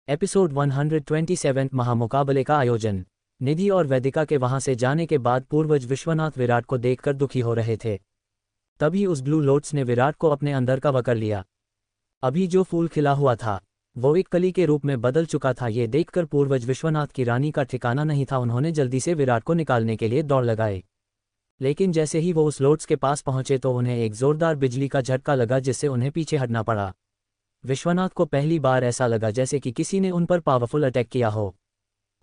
Episode 127 महामुकाबले का आयोजन। निधि और वैदिका के वहां से जाने के बाद पूर्वज विश्वनाथ विराट को देखकर दुखी हो रहे थे। तभी उस ब्लू लोट्स ने विराट को अपने अंदर कवर कर लिया। अभी जो फूल खिला हुआ था वो एक कली के रूप में बदल चुका था। ये देखकर पूर्वज विश्वनाथ की रानी का ठिकाना नहीं था। उन्होंने जल्दी से विराट को निकालने के लिए दौड़ लगाई, लेकिन जैसे ही वो उस लोट्स के पास पहुंचे तो उन्हें एक जोरदार बिजली का झटका लगा, जिससे उन्हें पीछे हटना पड़ा। विश्वनाथ को पहली बार ऐसा लगा जैसे कि किसी ने उन पर पावरफुल अटैक किया हो।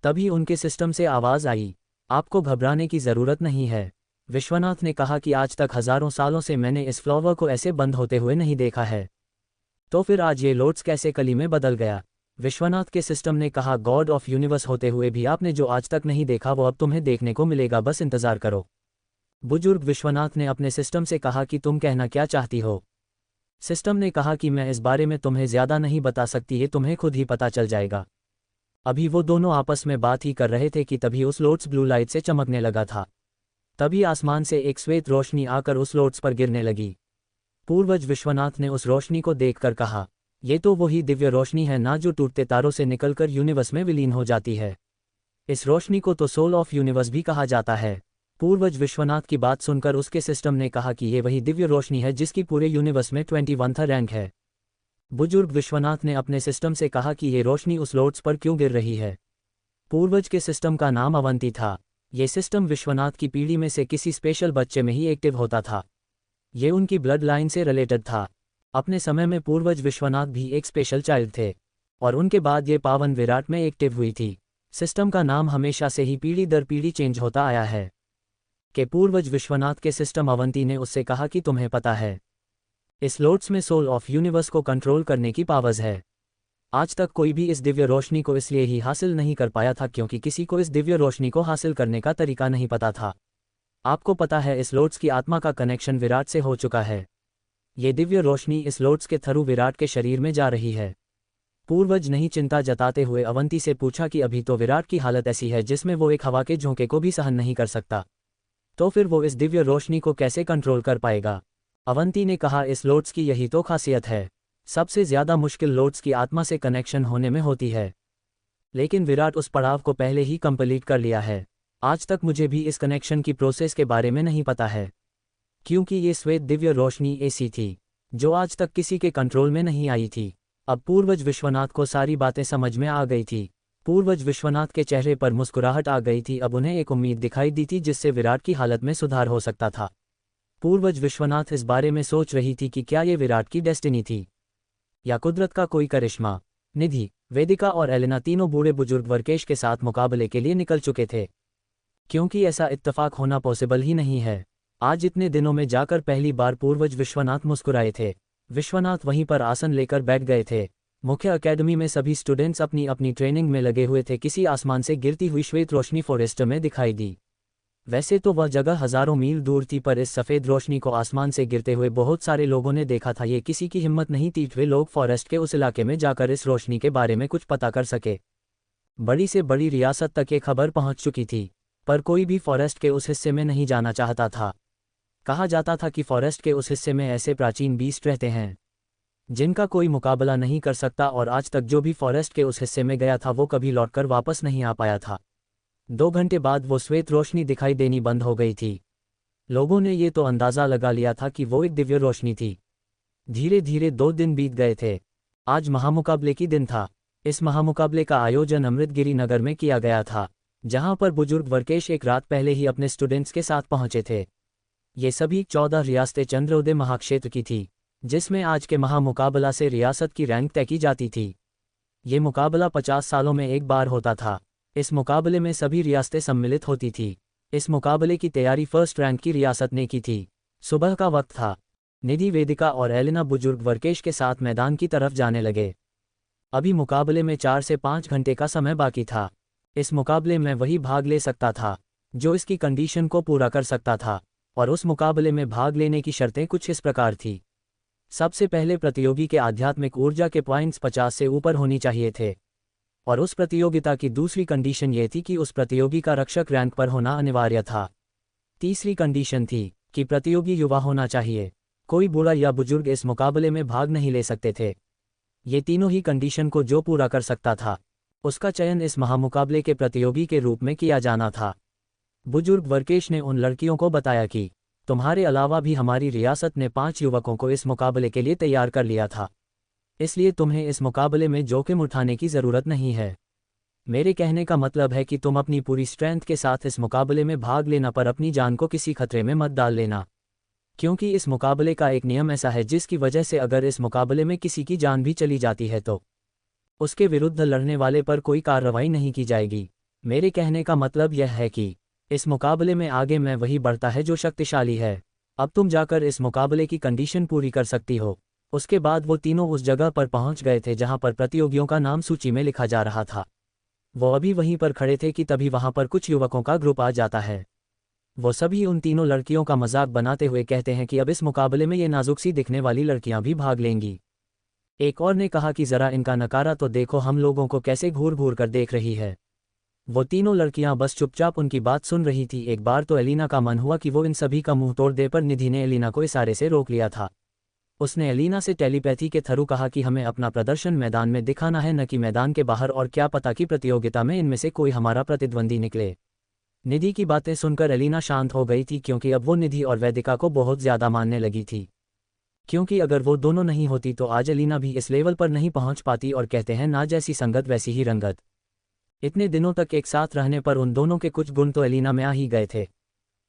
तभी उनके सिस्टम से आवाज़ आई, आपको घबराने की ज़रूरत नहीं है। विश्वनाथ ने कहा कि आज तक हज़ारों सालों से मैंने इस फ्लावर को ऐसे बंद होते हुए नहीं देखा है, तो फिर आज ये लोट्स कैसे कली में बदल गया। विश्वनाथ के सिस्टम ने कहा, गॉड ऑफ यूनिवर्स होते हुए भी आपने जो आज तक नहीं देखा वो अब तुम्हें देखने को मिलेगा, बस इंतज़ार करो। बुजुर्ग विश्वनाथ ने अपने सिस्टम से कहा कि तुम कहना क्या चाहती हो। सिस्टम ने कहा कि मैं इस बारे में तुम्हें ज़्यादा नहीं बता सकती, ये तुम्हें खुद ही पता चल जाएगा। अभी वो दोनों आपस में बात ही कर रहे थे कि तभी उस लोट्स ब्लू लाइट से चमकने लगा था। तभी आसमान से एक श्वेत रोशनी आकर उस लोट्स पर गिरने लगी। पूर्वज विश्वनाथ ने उस रोशनी को देखकर कहा, ये तो वही दिव्य रोशनी है ना जो टूटते तारों से निकलकर यूनिवर्स में विलीन हो जाती है। इस रोशनी को तो सोल ऑफ यूनिवर्स भी कहा जाता है। पूर्वज विश्वनाथ की बात सुनकर उसके सिस्टम ने कहा कि ये वही दिव्य रोशनी है जिसकी पूरे यूनिवर्स में 21वां रैंक है। बुजुर्ग विश्वनाथ ने अपने सिस्टम से कहा कि ये रोशनी उस लोट्स पर क्यों गिर रही है। पूर्वज के सिस्टम का नाम अवंती था। ये सिस्टम विश्वनाथ की पीढ़ी में से किसी स्पेशल बच्चे में ही एक्टिव होता था। ये उनकी ब्लड लाइन से रिलेटेड था। अपने समय में पूर्वज विश्वनाथ भी एक स्पेशल चाइल्ड थे और उनके बाद ये पावन विराट में एक्टिव हुई थी। सिस्टम का नाम हमेशा से ही पीढ़ी दर पीढ़ी चेंज होता आया है। के पूर्वज विश्वनाथ के सिस्टम अवंती ने उससे कहा कि तुम्हें पता है, इस लोट्स में सोल ऑफ यूनिवर्स को कंट्रोल करने की पावर्स है। आज तक कोई भी इस दिव्य रोशनी को इसलिए ही हासिल नहीं कर पाया था क्योंकि किसी को इस दिव्य रोशनी को हासिल करने का तरीका नहीं पता था। आपको पता है, इस लोट्स की आत्मा का कनेक्शन विराट से हो चुका है। ये दिव्य रोशनी इस लोट्स के थ्रू विराट के शरीर में जा रही है। पूर्वज नहीं चिंता जताते हुए अवंती से पूछा कि अभी तो विराट की हालत ऐसी है जिसमें वो एक हवा के झोंके को भी सहन नहीं कर सकता, तो फिर वो इस दिव्य रोशनी को कैसे कंट्रोल कर पाएगा। अवंती ने कहा, इस लोट्स की यही तो खासियत है। सबसे ज़्यादा मुश्किल लोट्स की आत्मा से कनेक्शन होने में होती है, लेकिन विराट उस पड़ाव को पहले ही कंप्लीट कर लिया है। आज तक मुझे भी इस कनेक्शन की प्रोसेस के बारे में नहीं पता है, क्योंकि ये श्वेत दिव्य रोशनी ऐसी थी जो आज तक किसी के कंट्रोल में नहीं आई थी। अब पूर्वज विश्वनाथ को सारी बातें समझ में आ गई थी। पूर्वज विश्वनाथ के चेहरे पर मुस्कुराहट आ गई थी। अब उन्हें एक उम्मीद दिखाई दी थी जिससे विराट की हालत में सुधार हो सकता था। पूर्वज विश्वनाथ इस बारे में सोच रही थी कि क्या ये विराट की डेस्टिनी थी या कुदरत का कोई करिश्मा। निधि, वेदिका और एलेना तीनों बूढ़े बुजुर्ग वर्केश के साथ मुकाबले के लिए निकल चुके थे, क्योंकि ऐसा इत्तेफाक होना पॉसिबल ही नहीं है। आज इतने दिनों में जाकर पहली बार पूर्वज विश्वनाथ मुस्कुराए थे। विश्वनाथ वहीं पर आसन लेकर बैठ गए थे। मुख्य अकेडमी में सभी स्टूडेंट्स अपनी अपनी ट्रेनिंग में लगे हुए थे। किसी आसमान से गिरती हुई श्वेत रोशनी फॉरेस्ट में दिखाई दी। वैसे तो वह जगह हज़ारों मील दूर थी, पर इस सफ़ेद रोशनी को आसमान से गिरते हुए बहुत सारे लोगों ने देखा था। ये किसी की हिम्मत नहीं थी वे लोग फॉरेस्ट के उस इलाके में जाकर इस रोशनी के बारे में कुछ पता कर सके। बड़ी से बड़ी रियासत तक ये खबर पहुंच चुकी थी, पर कोई भी फॉरेस्ट के उस हिस्से में नहीं जाना चाहता था। कहा जाता था कि फॉरेस्ट के उस हिस्से में ऐसे प्राचीन बीस्ट रहते हैं जिनका कोई मुकाबला नहीं कर सकता, और आज तक जो भी फॉरेस्ट के उस हिस्से में गया था वो कभी लौटकर वापस नहीं आ पाया था। 2 घंटे बाद वो श्वेत रोशनी दिखाई देनी बंद हो गई थी। लोगों ने ये तो अंदाज़ा लगा लिया था कि वो एक दिव्य रोशनी थी। धीरे धीरे 2 दिन बीत गए थे। आज महामुकाबले की दिन था। इस महामुकाबले का आयोजन अमृतगिरी नगर में किया गया था, जहाँ पर बुजुर्ग वर्केश एक रात पहले ही अपने स्टूडेंट्स के साथ पहुँचे थे। ये सभी 14 रियासतें चंद्रोदय महाक्षेत्र की थी, जिसमें आज के महामुकाबला से रियासत की रैंक तय की जाती थी। ये मुकाबला 50 सालों में एक बार होता था। इस मुकाबले में सभी रियासतें सम्मिलित होती थी। इस मुकाबले की तैयारी फर्स्ट रैंक की रियासत ने की थी। सुबह का वक्त था। निधि, वेदिका और एलेना बुजुर्ग वर्केश के साथ मैदान की तरफ जाने लगे। अभी मुकाबले में 4 से 5 घंटे का समय बाकी था। इस मुकाबले में वही भाग ले सकता था जो इसकी कंडीशन को पूरा कर सकता था, और उस मुकाबले में भाग लेने की शर्तें कुछ इस प्रकार थी। सबसे पहले प्रतियोगी के आध्यात्मिक ऊर्जा के पॉइंट्स 50 से ऊपर होनी चाहिए थे, और उस प्रतियोगिता की दूसरी कंडीशन ये थी कि उस प्रतियोगी का रक्षक रैंक पर होना अनिवार्य था। तीसरी कंडीशन थी कि प्रतियोगी युवा होना चाहिए। कोई बूढ़ा या बुजुर्ग इस मुकाबले में भाग नहीं ले सकते थे। ये तीनों ही कंडीशन को जो पूरा कर सकता था, उसका चयन इस महामुकाबले के प्रतियोगी के रूप में किया जाना था। बुजुर्ग वर्केश ने उन लड़कियों को बताया कि तुम्हारे अलावा भी हमारी रियासत ने 5 युवकों को इस मुकाबले के लिए तैयार कर लिया था, इसलिए तुम्हें इस मुकाबले में जोखिम उठाने की ज़रूरत नहीं है। मेरे कहने का मतलब है कि तुम अपनी पूरी स्ट्रेंथ के साथ इस मुकाबले में भाग लेना, पर अपनी जान को किसी खतरे में मत डाल लेना, क्योंकि इस मुकाबले का एक नियम ऐसा है जिसकी वजह से अगर इस मुकाबले में किसी की जान भी चली जाती है तो उसके विरुद्ध लड़ने वाले पर कोई कार्रवाई नहीं की जाएगी। मेरे कहने का मतलब यह है कि इस मुकाबले में आगे मैं वही बढ़ता है जो शक्तिशाली है। अब तुम जाकर इस मुकाबले की कंडीशन पूरी कर सकती हो। उसके बाद वो तीनों उस जगह पर पहुंच गए थे जहां पर प्रतियोगियों का नाम सूची में लिखा जा रहा था। वो अभी वहीं पर खड़े थे कि तभी वहां पर कुछ युवकों का ग्रुप आ जाता है। वो सभी उन तीनों लड़कियों का मजाक बनाते हुए कहते हैं कि अब इस मुकाबले में ये नाजुक सी दिखने वाली लड़कियां भी भाग लेंगी। एक और ने कहा कि जरा इनका नकारा तो देखो, हम लोगों को कैसे घूर घूर कर देख रही है। वो तीनों लड़कियां बस चुपचाप उनकी बात सुन रही थी। एक बार तो एलिना का मन हुआ कि वो इन सभी का मुंह तोड़ दे, पर निधि ने एलिना को इशारे से रोक लिया था। उसने एलिना से टेलीपैथी के थ्रू कहा कि हमें अपना प्रदर्शन मैदान में दिखाना है, न कि मैदान के बाहर, और क्या पता कि प्रतियोगिता में इनमें से कोई हमारा प्रतिद्वंदी निकले। निधि की बातें सुनकर एलिना शांत हो गई थी, क्योंकि अब वो निधि और वैदिका को बहुत ज़्यादा मानने लगी थी। क्योंकि अगर वो दोनों नहीं होती तो आज एलिना भी इस लेवल पर नहीं पहुंच पाती, और कहते हैं ना जैसी संगत वैसी ही रंगत। इतने दिनों तक एक साथ रहने पर उन दोनों के कुछ गुण तो एलिना में आ ही गए थे।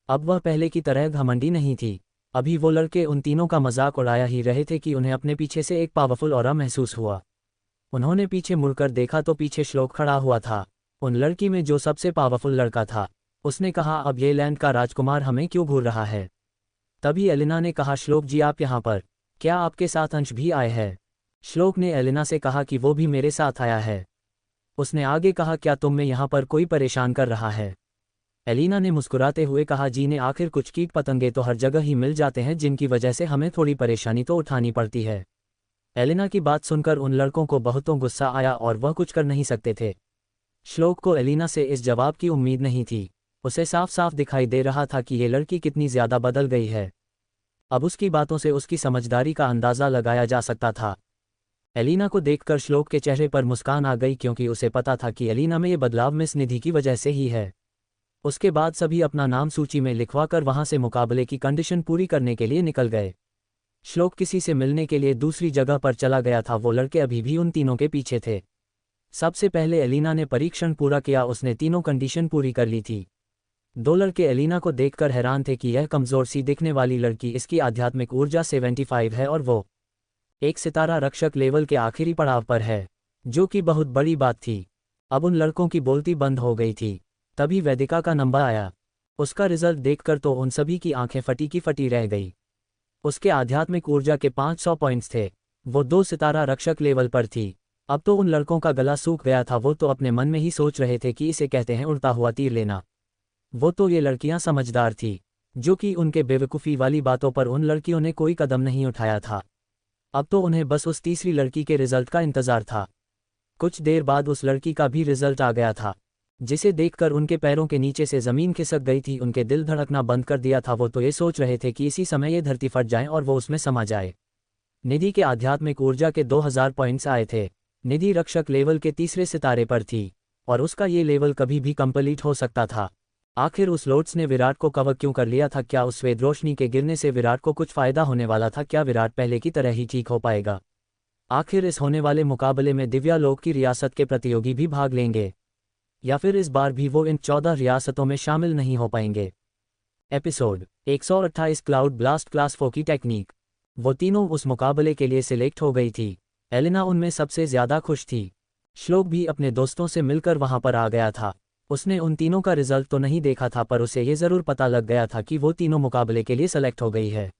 अब वह पहले की तरह घमंडी नहीं थी। अभी वो लड़के उन तीनों का मजाक उड़ाया ही रहे थे कि उन्हें अपने पीछे से एक पावरफुल ऑरा महसूस हुआ। उन्होंने पीछे मुड़कर देखा तो पीछे श्लोक खड़ा हुआ था, उन लड़की में जो सबसे पावरफुल लड़का था। उसने कहा, अब ये लैंड का राजकुमार हमें क्यों घूर रहा है। तभी एलिना ने कहा, श्लोक जी आप यहाँ पर, क्या आपके साथ अंश भी आए हैं। श्लोक ने एलिना से कहा कि वो भी मेरे साथ आया है। उसने आगे कहा, क्या तुम में यहाँ पर कोई परेशान कर रहा है। एलिना ने मुस्कुराते हुए कहा, जी ने, आखिर कुछ कीट पतंगे तो हर जगह ही मिल जाते हैं जिनकी वजह से हमें थोड़ी परेशानी तो उठानी पड़ती है। एलिना की बात सुनकर उन लड़कों को बहुतों गुस्सा आया और वह कुछ कर नहीं सकते थे। श्लोक को एलिना से इस जवाब की उम्मीद नहीं थी। उसे साफ साफ दिखाई दे रहा था कि ये लड़की कितनी ज़्यादा बदल गई है। अब उसकी बातों से उसकी समझदारी का अंदाज़ा लगाया जा सकता था। एलिना को देखकर श्लोक के चेहरे पर मुस्कान आ गई, क्योंकि उसे पता था कि एलिना में ये बदलाव मिस निधि की वजह से ही है। उसके बाद सभी अपना नाम सूची में लिखवाकर वहां से मुकाबले की कंडीशन पूरी करने के लिए निकल गए। श्लोक किसी से मिलने के लिए दूसरी जगह पर चला गया था। वो लड़के अभी भी उन तीनों के पीछे थे। सबसे पहले एलिना ने परीक्षण पूरा किया। उसने तीनों कंडीशन पूरी कर ली थी। दो लड़के एलिना को देखकर हैरान थे कि यह कमज़ोर सी दिखने वाली लड़की, इसकी आध्यात्मिक ऊर्जा 75 है और वो एक सितारा रक्षक लेवल के आखिरी पड़ाव पर है, जो कि बहुत बड़ी बात थी। अब उन लड़कों की बोलती बंद हो गई थी। तभी वैदिका का नंबर आया। उसका रिजल्ट देखकर तो उन सभी की आंखें फटी की फटी रह गई। उसके आध्यात्मिक ऊर्जा के 500 पॉइंट्स थे। वो 2 सितारा रक्षक लेवल पर थी। अब तो उन लड़कों का गला सूख गया था। वो तो अपने मन में ही सोच रहे थे कि इसे कहते हैं उड़ता हुआ तीर लेना। वो तो ये लड़कियां समझदार थी, जो कि उनके बेवकूफ़ी वाली बातों पर उन लड़कियों ने कोई कदम नहीं उठाया था। अब तो उन्हें बस उस तीसरी लड़की के रिजल्ट का इंतज़ार था। कुछ देर बाद उस लड़की का भी रिजल्ट आ गया था, जिसे देखकर उनके पैरों के नीचे से ज़मीन खिसक गई थी। उनके दिल धड़कना बंद कर दिया था। वो तो ये सोच रहे थे कि इसी समय ये धरती फट जाए और वो उसमें समा जाए। निधि के आध्यात्मिक ऊर्जा के 2000 पॉइंट्स आए थे। निधि रक्षक लेवल के तीसरे सितारे पर थी और उसका ये लेवल कभी भी कंप्लीट हो सकता था। आखिर उस लोट्स ने विराट को कवर क्यों कर लिया था? क्या उस श्वेत रोशनी के गिरने से विराट को कुछ फायदा होने वाला था? क्या विराट पहले की तरह ही ठीक हो पाएगा? आखिर इस होने वाले मुकाबले में दिव्या लोक की रियासत के प्रतियोगी भी भाग लेंगे, या फिर इस बार भी वो इन 14 रियासतों में शामिल नहीं हो पाएंगे? एपिसोड 128 क्लाउड ब्लास्ट क्लास 4 की टेक्निक। वो तीनों उस मुकाबले के लिए सिलेक्ट हो गई थी। एलिना उनमें सबसे ज़्यादा खुश थी। श्लोक भी अपने दोस्तों से मिलकर वहां पर आ गया था। उसने उन तीनों का रिजल्ट तो नहीं देखा था, पर उसे ये ज़रूर पता लग गया था कि वो तीनों मुकाबले के लिए सेलेक्ट हो गई है।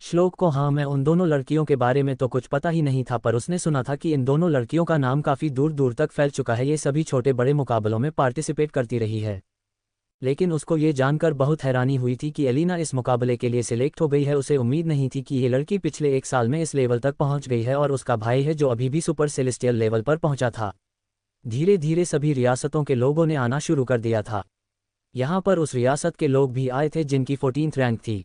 श्लोक को हाँ, मैं उन दोनों लड़कियों के बारे में तो कुछ पता ही नहीं था, पर उसने सुना था कि इन दोनों लड़कियों का नाम काफ़ी दूर दूर तक फैल चुका है। ये सभी छोटे बड़े मुकाबलों में पार्टिसिपेट करती रही है। लेकिन उसको ये जानकर बहुत हैरानी हुई थी कि एलिना इस मुकाबले के लिए सिलेक्ट हो गई है। उसे उम्मीद नहीं थी कि ये लड़की पिछले 1 साल में इस लेवल तक पहुंच गई है, और उसका भाई है जो अभी भी सुपर सेलेस्टियल लेवल पर पहुंचा था। धीरे धीरे सभी रियासतों के लोगों ने आना शुरू कर दिया था। यहाँ पर उस रियासत के लोग भी आए थे जिनकी 14th रैंक थी।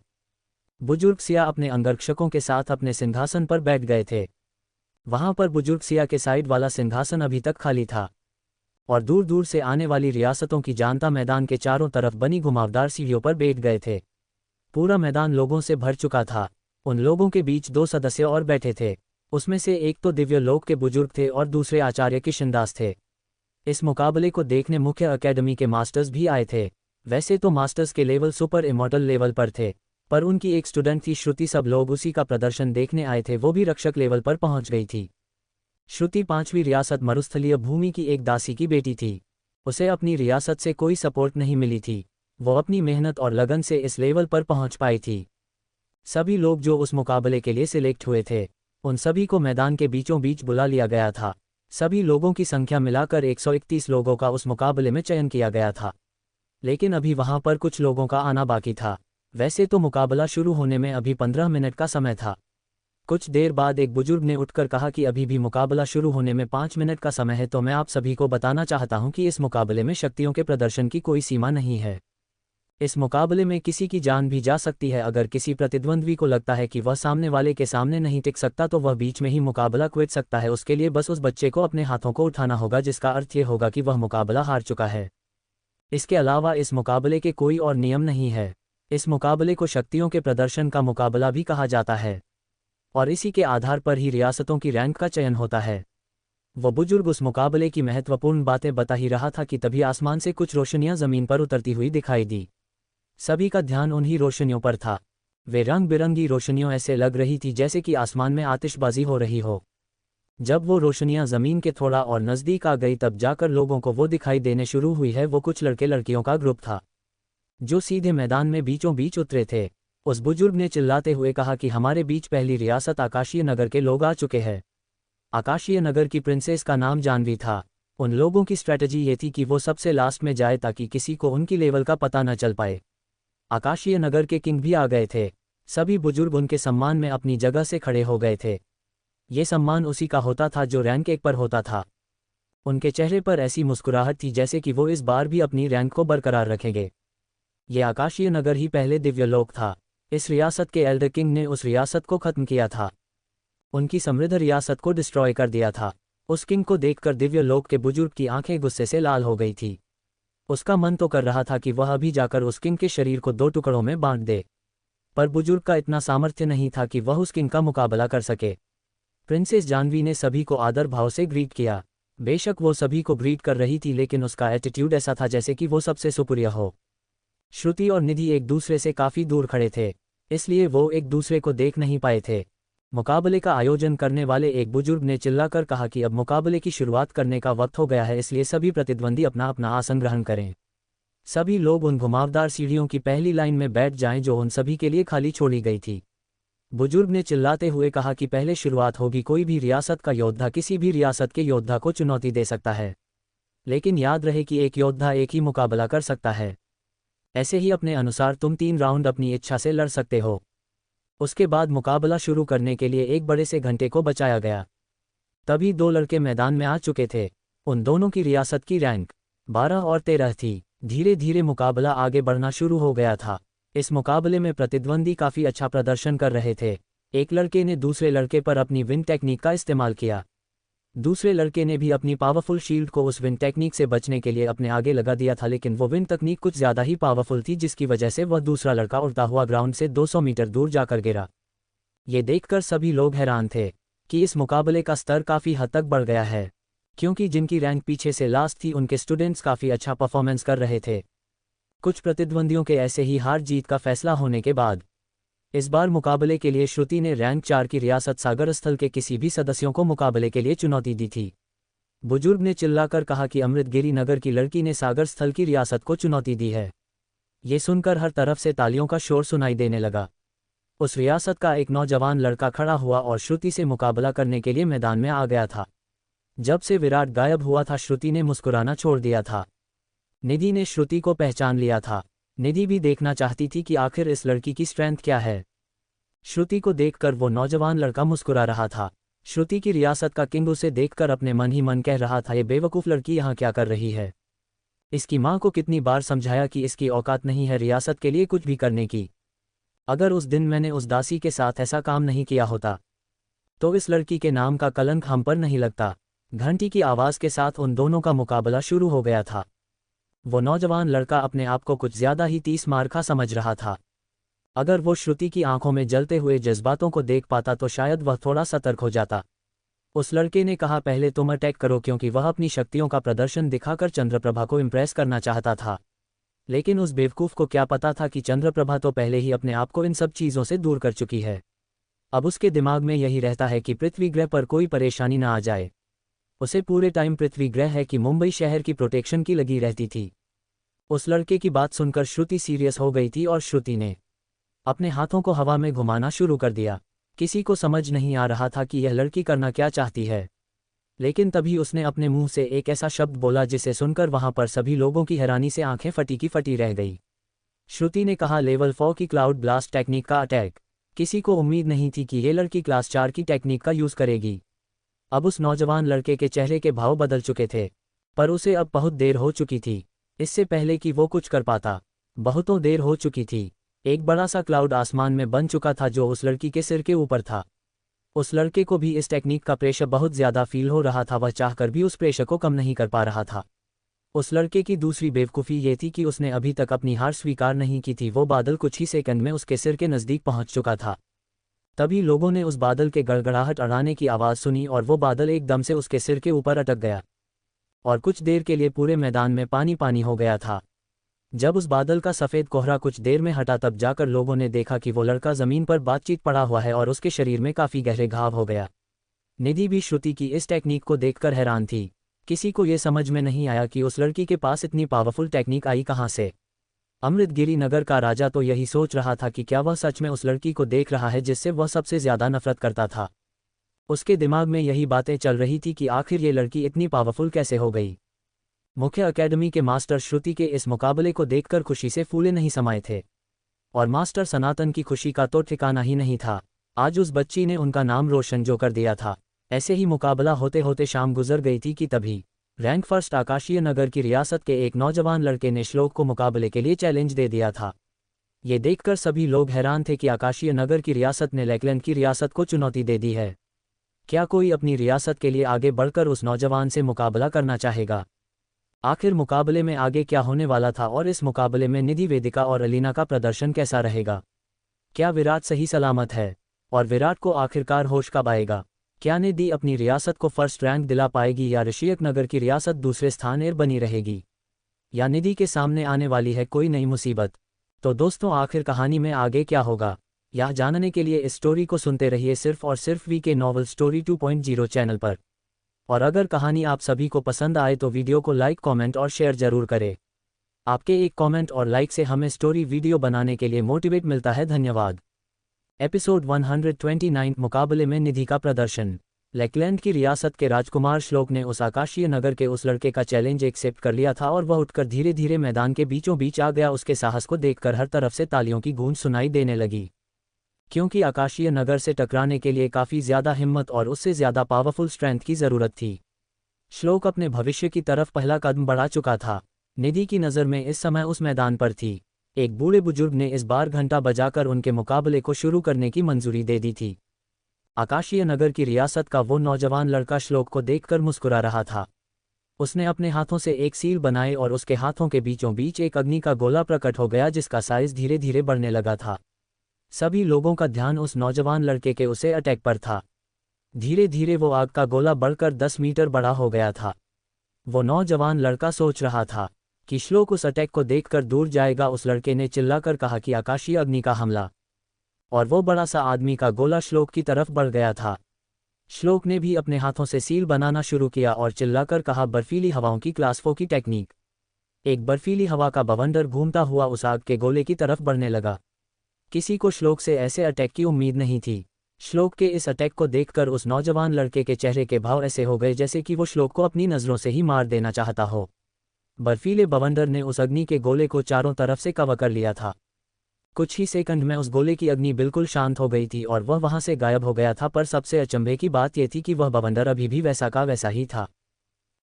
बुजुर्ग सिया अपने अंगरक्षकों के साथ अपने सिंहासन पर बैठ गए थे। वहां पर बुजुर्ग सिया के साइड वाला सिंहासन अभी तक खाली था, और दूर दूर से आने वाली रियासतों की जानता मैदान के चारों तरफ बनी घुमावदार सीढ़ियों पर बैठ गए थे। पूरा मैदान लोगों से भर चुका था। उन लोगों के बीच 2 सदस्य और बैठे थे। उसमें से एक तो दिव्य लोक के बुजुर्ग थे और दूसरे आचार्य किशनदास थे। इस मुकाबले को देखने मुख्य अकेडमी के मास्टर्स भी आए थे। वैसे तो मास्टर्स के लेवल सुपर इमॉर्टल लेवल पर थे, पर उनकी एक स्टूडेंट थी श्रुति, सब लोग उसी का प्रदर्शन देखने आए थे। वो भी रक्षक लेवल पर पहुंच गई थी। श्रुति 5वीं रियासत मरुस्थलीय भूमि की एक दासी की बेटी थी। उसे अपनी रियासत से कोई सपोर्ट नहीं मिली थी। वो अपनी मेहनत और लगन से इस लेवल पर पहुंच पाई थी। सभी लोग जो उस मुकाबले के लिए सिलेक्ट हुए थे, उन सभी को मैदान के बीचों बीच बुला लिया गया था। सभी लोगों की संख्या मिलाकर 131 लोगों का उस मुकाबले में चयन किया गया था। लेकिन अभी वहां पर कुछ लोगों का आना बाकी था। वैसे तो मुकाबला शुरू होने में अभी 15 मिनट का समय था। कुछ देर बाद एक बुजुर्ग ने उठकर कहा कि अभी भी मुकाबला शुरू होने में 5 मिनट का समय है, तो मैं आप सभी को बताना चाहता हूं कि इस मुकाबले में शक्तियों के प्रदर्शन की कोई सीमा नहीं है। इस मुकाबले में किसी की जान भी जा सकती है। अगर किसी प्रतिद्वंद्वी को लगता है कि वह सामने वाले के सामने नहीं टिक सकता, तो वह बीच में ही मुकाबला क्विट सकता है। उसके लिए बस उस बच्चे को अपने हाथों को उठाना होगा, जिसका अर्थ ये होगा कि वह मुकाबला हार चुका है। इसके अलावा इस मुकाबले के कोई और नियम नहीं है। इस मुकाबले को शक्तियों के प्रदर्शन का मुकाबला भी कहा जाता है, और इसी के आधार पर ही रियासतों की रैंक का चयन होता है। वह बुजुर्ग उस मुकाबले की महत्वपूर्ण बातें बता ही रहा था कि तभी आसमान से कुछ रोशनियां जमीन पर उतरती हुई दिखाई दी। सभी का ध्यान उन्हीं रोशनियों पर था। वे रंग बिरंगी रोशनियों ऐसे लग रही थी जैसे कि आसमान में आतिशबाजी हो रही हो। जब वो रोशनियां जमीन के थोड़ा और नज़दीक आ गई, तब जाकर लोगों को वो दिखाई देने शुरू हुई है। वो कुछ लड़के लड़कियों का ग्रुप था जो सीधे मैदान में बीचों बीच उतरे थे। उस बुजुर्ग ने चिल्लाते हुए कहा कि हमारे बीच पहली रियासत आकाशीय नगर के लोग आ चुके हैं। आकाशीय नगर की प्रिंसेस का नाम जानवी था। उन लोगों की स्ट्रैटेजी ये थी कि वो सबसे लास्ट में जाए ताकि किसी को उनकी लेवल का पता न चल पाए। आकाशीय नगर के किंग भी आ गए थे। सभी बुजुर्ग उनके सम्मान में अपनी जगह से खड़े हो गए थे। ये सम्मान उसी का होता था जो रैंक 1 पर होता था। उनके चेहरे पर ऐसी मुस्कुराहट थी जैसे कि वो इस बार भी अपनी रैंक को बरकरार रखेंगे। ये आकाशीय नगर ही पहले दिव्यलोक था। इस रियासत के एल्डर किंग ने उस रियासत को खत्म किया था, उनकी समृद्ध रियासत को डिस्ट्रॉय कर दिया था। उस किंग को देखकर दिव्यलोक के बुजुर्ग की आंखें गुस्से से लाल हो गई थी। उसका मन तो कर रहा था कि वह अभी जाकर उस किंग के शरीर को 2 टुकड़ों में बांट दे, पर बुजुर्ग का इतना सामर्थ्य नहीं था कि वह उस किंग का मुकाबला कर सके। प्रिंसेस जानवी ने सभी को आदर भाव से ग्रीट किया। बेशक वो सभी को ग्रीट कर रही थी, लेकिन उसका एटीट्यूड ऐसा था जैसे कि वो सबसे सुपीरियर हो। श्रुति और निधि एक दूसरे से काफ़ी दूर खड़े थे, इसलिए वो एक दूसरे को देख नहीं पाए थे। मुकाबले का आयोजन करने वाले एक बुजुर्ग ने चिल्लाकर कहा कि अब मुकाबले की शुरुआत करने का वक्त हो गया है, इसलिए सभी प्रतिद्वंदी अपना अपना आसन ग्रहण करें। सभी लोग उन घुमावदार सीढ़ियों की पहली लाइन में बैठ जाएं जो उन सभी के लिए खाली छोड़ी गई थी। बुजुर्ग ने चिल्लाते हुए कहा कि पहले शुरुआत होगी। कोई भी रियासत का योद्धा किसी भी रियासत के योद्धा को चुनौती दे सकता है, लेकिन याद रहे कि एक योद्धा एक ही मुकाबला कर सकता है। ऐसे ही अपने अनुसार तुम 3 राउंड अपनी इच्छा से लड़ सकते हो। उसके बाद मुकाबला शुरू करने के लिए एक बड़े से घंटे को बचाया गया। तभी 2 लड़के मैदान में आ चुके थे। उन दोनों की रियासत की रैंक 12 और 13 थी। धीरे धीरे मुकाबला आगे बढ़ना शुरू हो गया था। इस मुकाबले में प्रतिद्वंदी काफ़ी अच्छा प्रदर्शन कर रहे थे। एक लड़के ने दूसरे लड़के पर अपनी विंड टेक्निक का इस्तेमाल किया। दूसरे लड़के ने भी अपनी पावरफुल शील्ड को उस विंड टेक्निक से बचने के लिए अपने आगे लगा दिया था, लेकिन वो विंड तकनीक कुछ ज़्यादा ही पावरफुल थी, जिसकी वजह से वह दूसरा लड़का उड़ता हुआ ग्राउंड से 200 मीटर दूर जाकर गिरा। ये देखकर सभी लोग हैरान थे कि इस मुकाबले का स्तर काफ़ी हद तक बढ़ गया है, क्योंकि जिनकी रैंक पीछे से लास्ट थी उनके स्टूडेंट्स काफ़ी अच्छा परफॉर्मेंस कर रहे थे। कुछ प्रतिद्वंदियों के ऐसे ही हार जीत का फैसला होने के बाद इस बार मुकाबले के लिए श्रुति ने रैंक 4 की रियासत सागर स्थल के किसी भी सदस्यों को मुकाबले के लिए चुनौती दी थी। बुजुर्ग ने चिल्लाकर कहा कि अमृतगिरी नगर की लड़की ने सागर स्थल की रियासत को चुनौती दी है। ये सुनकर हर तरफ से तालियों का शोर सुनाई देने लगा। उस रियासत का एक नौजवान लड़का खड़ा हुआ और श्रुति से मुकाबला करने के लिए मैदान में आ गया था। जब से विराट गायब हुआ था, श्रुति ने मुस्कुराना छोड़ दिया था। निधि ने श्रुति को पहचान लिया था। निधि भी देखना चाहती थी कि आखिर इस लड़की की स्ट्रेंथ क्या है। श्रुति को देखकर वो नौजवान लड़का मुस्कुरा रहा था। श्रुति की रियासत का किंग उसे देखकर अपने मन ही मन कह रहा था, ये बेवकूफ़ लड़की यहाँ क्या कर रही है। इसकी माँ को कितनी बार समझाया कि इसकी औकात नहीं है रियासत के लिए कुछ भी करने की। अगर उस दिन मैंने उस दासी के साथ ऐसा काम नहीं किया होता तो इस लड़की के नाम का कलंक हम पर नहीं लगता। घंटी की आवाज़ के साथ उन दोनों का मुकाबला शुरू हो गया था। वो नौजवान लड़का अपने आप को कुछ ज़्यादा ही 30 मार्का समझ रहा था। अगर वो श्रुति की आंखों में जलते हुए जज्बातों को देख पाता तो शायद वह थोड़ा सतर्क हो जाता। उस लड़के ने कहा, पहले तुम अटैक करो, क्योंकि वह अपनी शक्तियों का प्रदर्शन दिखाकर चंद्रप्रभा को इम्प्रेस करना चाहता था। लेकिन उस बेवकूफ़ को क्या पता था कि चंद्रप्रभा तो पहले ही अपने आप को इन सब चीज़ों से दूर कर चुकी है। अब उसके दिमाग में यही रहता है कि पृथ्वी ग्रह पर कोई परेशानी ना आ जाए। उसे पूरे टाइम पृथ्वी ग्रह है कि मुंबई शहर की प्रोटेक्शन की लगी रहती थी। उस लड़के की बात सुनकर श्रुति सीरियस हो गई थी और श्रुति ने अपने हाथों को हवा में घुमाना शुरू कर दिया। किसी को समझ नहीं आ रहा था कि यह लड़की करना क्या चाहती है। लेकिन तभी उसने अपने मुंह से एक ऐसा शब्द बोला जिसे सुनकर वहां पर सभी लोगों की हैरानी से आंखें फटी की फटी रह गई। श्रुति ने कहा, लेवल 4 की क्लाउड ब्लास्ट टेक्निक का अटैक। किसी को उम्मीद नहीं थी कि ये लड़की क्लास 4 की टेक्निक का यूज़ करेगी। अब उस नौजवान लड़के के चेहरे के भाव बदल चुके थे, पर उसे अब बहुत देर हो चुकी थी। इससे पहले कि वो कुछ कर पाता, बहुतों देर हो चुकी थी। एक बड़ा सा क्लाउड आसमान में बन चुका था जो उस लड़की के सिर के ऊपर था। उस लड़के को भी इस टेक्निक का प्रेशर बहुत ज़्यादा फील हो रहा था। वह चाहकर भी उस प्रेशर को कम नहीं कर पा रहा था। उस लड़के की दूसरी बेवकूफ़ी ये थी कि उसने अभी तक अपनी हार स्वीकार नहीं की थी। वो बादल कुछ ही सेकंड में उसके सिर के नज़दीक पहुंच चुका था। तभी लोगों ने उस बादल के गड़गड़ाहट अड़ाने की आवाज़ सुनी और वो बादल एकदम से उसके सिर के ऊपर अटक गया और कुछ देर के लिए पूरे मैदान में पानी पानी हो गया था। जब उस बादल का सफ़ेद कोहरा कुछ देर में हटा तब जाकर लोगों ने देखा कि वो लड़का ज़मीन पर बातचीत पड़ा हुआ है और उसके शरीर में काफ़ी गहरे घाव हो गया। निधि भी श्रुति की इस टेक्निक को देखकर हैरान थी। किसी को ये समझ में नहीं आया कि उस लड़की के पास इतनी पावरफुल टेक्निक आई कहाँ से। अमृतगिरी नगर का राजा तो यही सोच रहा था कि क्या वह सच में उस लड़की को देख रहा है जिससे वह सबसे ज़्यादा नफरत करता था। उसके दिमाग में यही बातें चल रही थी कि आखिर ये लड़की इतनी पावरफुल कैसे हो गई। मुख्य अकेडमी के मास्टर श्रुति के इस मुकाबले को देखकर खुशी से फूले नहीं समाये थे और मास्टर सनातन की खुशी का तो ठिकाना ही नहीं था। आज उस बच्ची ने उनका नाम रोशन जो कर दिया था। ऐसे ही मुकाबला होते होते शाम गुजर गई थी कि तभी रैंक फर्स्ट आकाशीय नगर की रियासत के एक नौजवान लड़के ने श्लोक को मुकाबले के लिए चैलेंज दे दिया था। ये देखकर सभी लोग हैरान थे कि आकाशीय नगर की रियासत ने लेकलैंड की रियासत को चुनौती दे दी है। क्या कोई अपनी रियासत के लिए आगे बढ़कर उस नौजवान से मुकाबला करना चाहेगा? आखिर मुकाबले में आगे क्या होने वाला था और इस मुकाबले में निधि, वेदिका और अलीना का प्रदर्शन कैसा रहेगा? क्या विराट सही सलामत है और विराट को आखिरकार होश कब आएगा? क्या निधि अपनी रियासत को फर्स्ट रैंक दिला पाएगी या ऋषियक नगर की रियासत दूसरे स्थान पर बनी रहेगी? या निधि के सामने आने वाली है कोई नई मुसीबत? तो दोस्तों, आखिर कहानी में आगे क्या होगा, यह जानने के लिए इस स्टोरी को सुनते रहिए सिर्फ और सिर्फ वीके नॉवल स्टोरी 2.0 चैनल पर। और अगर कहानी आप सभी को पसंद आए तो वीडियो को लाइक, कमेंट और शेयर जरूर करें। आपके एक कमेंट और लाइक से हमें स्टोरी वीडियो बनाने के लिए मोटिवेट मिलता है। धन्यवाद। एपिसोड 129 मुकाबले में निधि का प्रदर्शन। लेकलैंड की रियासत के राजकुमार श्लोक ने उस आकाशीय नगर के उस लड़के का चैलेंज एक्सेप्ट कर लिया था और वह उठकर धीरे धीरे मैदान के बीचों बीच आ गया। उसके साहस को देखकर हर तरफ से तालियों की गूंज सुनाई देने लगी, क्योंकि आकाशीय नगर से टकराने के लिए काफ़ी ज़्यादा हिम्मत और उससे ज़्यादा पावरफुल स्ट्रेंथ की ज़रूरत थी। श्लोक अपने भविष्य की तरफ पहला कदम बढ़ा चुका था। निधि की नज़र में इस समय उस मैदान पर थी। एक बूढ़े बुजुर्ग ने इस बार घंटा बजाकर उनके मुकाबले को शुरू करने की मंजूरी दे दी थी। आकाशीय नगर की रियासत का वो नौजवान लड़का श्लोक को देखकर मुस्कुरा रहा था। उसने अपने हाथों से एक सील बनाए और उसके हाथों के बीचों बीच एक अग्नि का गोला प्रकट हो गया जिसका साइज धीरे धीरे बढ़ने लगा था। सभी लोगों का ध्यान उस नौजवान लड़के के उसे अटैक पर था। धीरे धीरे वो आग का गोला बढ़कर 10 मीटर बड़ा हो गया था। वो नौजवान लड़का सोच रहा था कि श्लोक उस अटैक को देखकर दूर जाएगा। उस लड़के ने चिल्लाकर कहा कि आकाशीय अग्नि का हमला, और वो बड़ा सा आदमी का गोला श्लोक की तरफ बढ़ गया था। श्लोक ने भी अपने हाथों से सील बनाना शुरू किया और चिल्लाकर कहा, बर्फीली हवाओं की क्लास 4 की टेक्निक। एक बर्फीली हवा का बवंडर घूमता हुआ उस आग के गोले की तरफ बढ़ने लगा। किसी को श्लोक से ऐसे अटैक की उम्मीद नहीं थी। श्लोक के इस अटैक को देखकर उस नौजवान लड़के के चेहरे के भाव ऐसे हो गए जैसे कि वो श्लोक को अपनी नज़रों से ही मार देना चाहता हो। बर्फीले बवंडर ने उस अग्नि के गोले को चारों तरफ से कवर कर लिया था। कुछ ही सेकंड में उस गोले की अग्नि बिल्कुल शांत हो गई थी और वह वहां से गायब हो गया था। पर सबसे अचंभे की बात यह थी कि वह बवंडर अभी भी वैसा का वैसा ही था।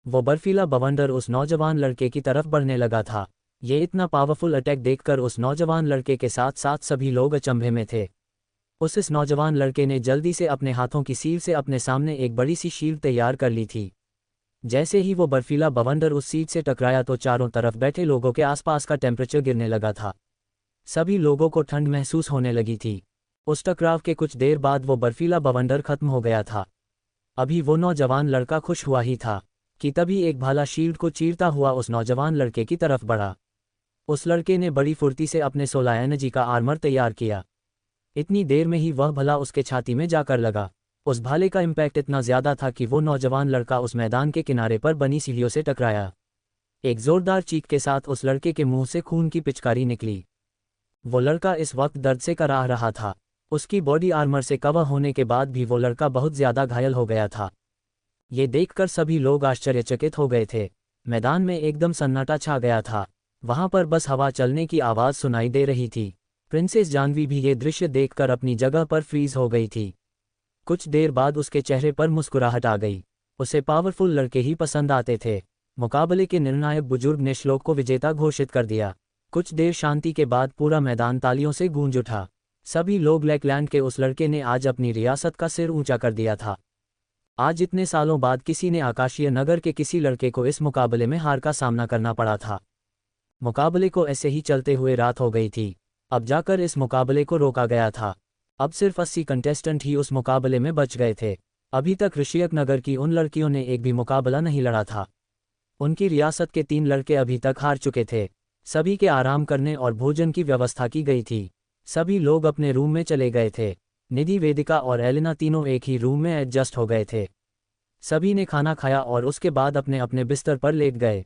वो बर्फीला बवंडर उस नौजवान लड़के की तरफ बढ़ने लगा था। ये इतना पावरफुल अटैक देखकर उस नौजवान लड़के के साथ साथ सभी लोग अचंभे में थे। इस नौजवान लड़के ने जल्दी से अपने हाथों की सील से अपने सामने एक बड़ी सी शील्ड तैयार कर ली थी। जैसे ही वो बर्फीला बवंडर उस सीट से टकराया तो चारों तरफ बैठे लोगों के आसपास का टेम्परेचर गिरने लगा था। सभी लोगों को ठंड महसूस होने लगी थी। उस टकराव के कुछ देर बाद वो बर्फीला बवंडर खत्म हो गया था। अभी वो नौजवान लड़का खुश हुआ ही था कि तभी एक भाला शील्ड को चीरता हुआ उस नौजवान लड़के की तरफ बढ़ा। उस लड़के ने बड़ी फुर्ती से अपने 16 एनर्जी का आर्मर तैयार किया। इतनी देर में ही वह भला उसके छाती में जाकर लगा। उस भाले का इम्पैक्ट इतना ज्यादा था कि वो नौजवान लड़का उस मैदान के किनारे पर बनी सीढ़ियों से टकराया। एक जोरदार चीख के साथ उस लड़के के मुंह से खून की पिचकारी निकली। वो लड़का इस वक्त दर्द से कराह रहा था। उसकी बॉडी आर्मर से कवर होने के बाद भी वो लड़का बहुत ज्यादा घायल हो गया था। ये देखकर सभी लोग आश्चर्यचकित हो गए थे। मैदान में एकदम सन्नाटा छा गया था। वहां पर बस हवा चलने की आवाज सुनाई दे रही थी। प्रिंसेस जानवी भी ये दृश्य देखकर अपनी जगह पर फ्रीज हो गई थी। कुछ देर बाद उसके चेहरे पर मुस्कुराहट आ गई। उसे पावरफुल लड़के ही पसंद आते थे। मुकाबले के निर्णायक बुजुर्ग ने श्लोक को विजेता घोषित कर दिया। कुछ देर शांति के बाद पूरा मैदान तालियों से गूंज उठा। सभी लोग लैकलैंड के उस लड़के ने आज अपनी रियासत का सिर ऊंचा कर दिया था। आज इतने सालों बाद किसी ने आकाशीय नगर के किसी लड़के को इस मुकाबले में हार का सामना करना पड़ा था। मुकाबले को ऐसे ही चलते हुए रात हो गई थी। अब जाकर इस मुकाबले को रोका गया था। अब सिर्फ 80 कंटेस्टेंट ही उस मुकाबले में बच गए थे। अभी तक ऋषियक नगर की उन लड़कियों ने एक भी मुकाबला नहीं लड़ा था। उनकी रियासत के 3 लड़के अभी तक हार चुके थे। सभी के आराम करने और भोजन की व्यवस्था की गई थी। सभी लोग अपने रूम में चले गए थे। निधि, वेदिका और एलिना तीनों एक ही रूम में एडजस्ट हो गए थे। सभी ने खाना खाया और उसके बाद अपने अपने बिस्तर पर लेट गए।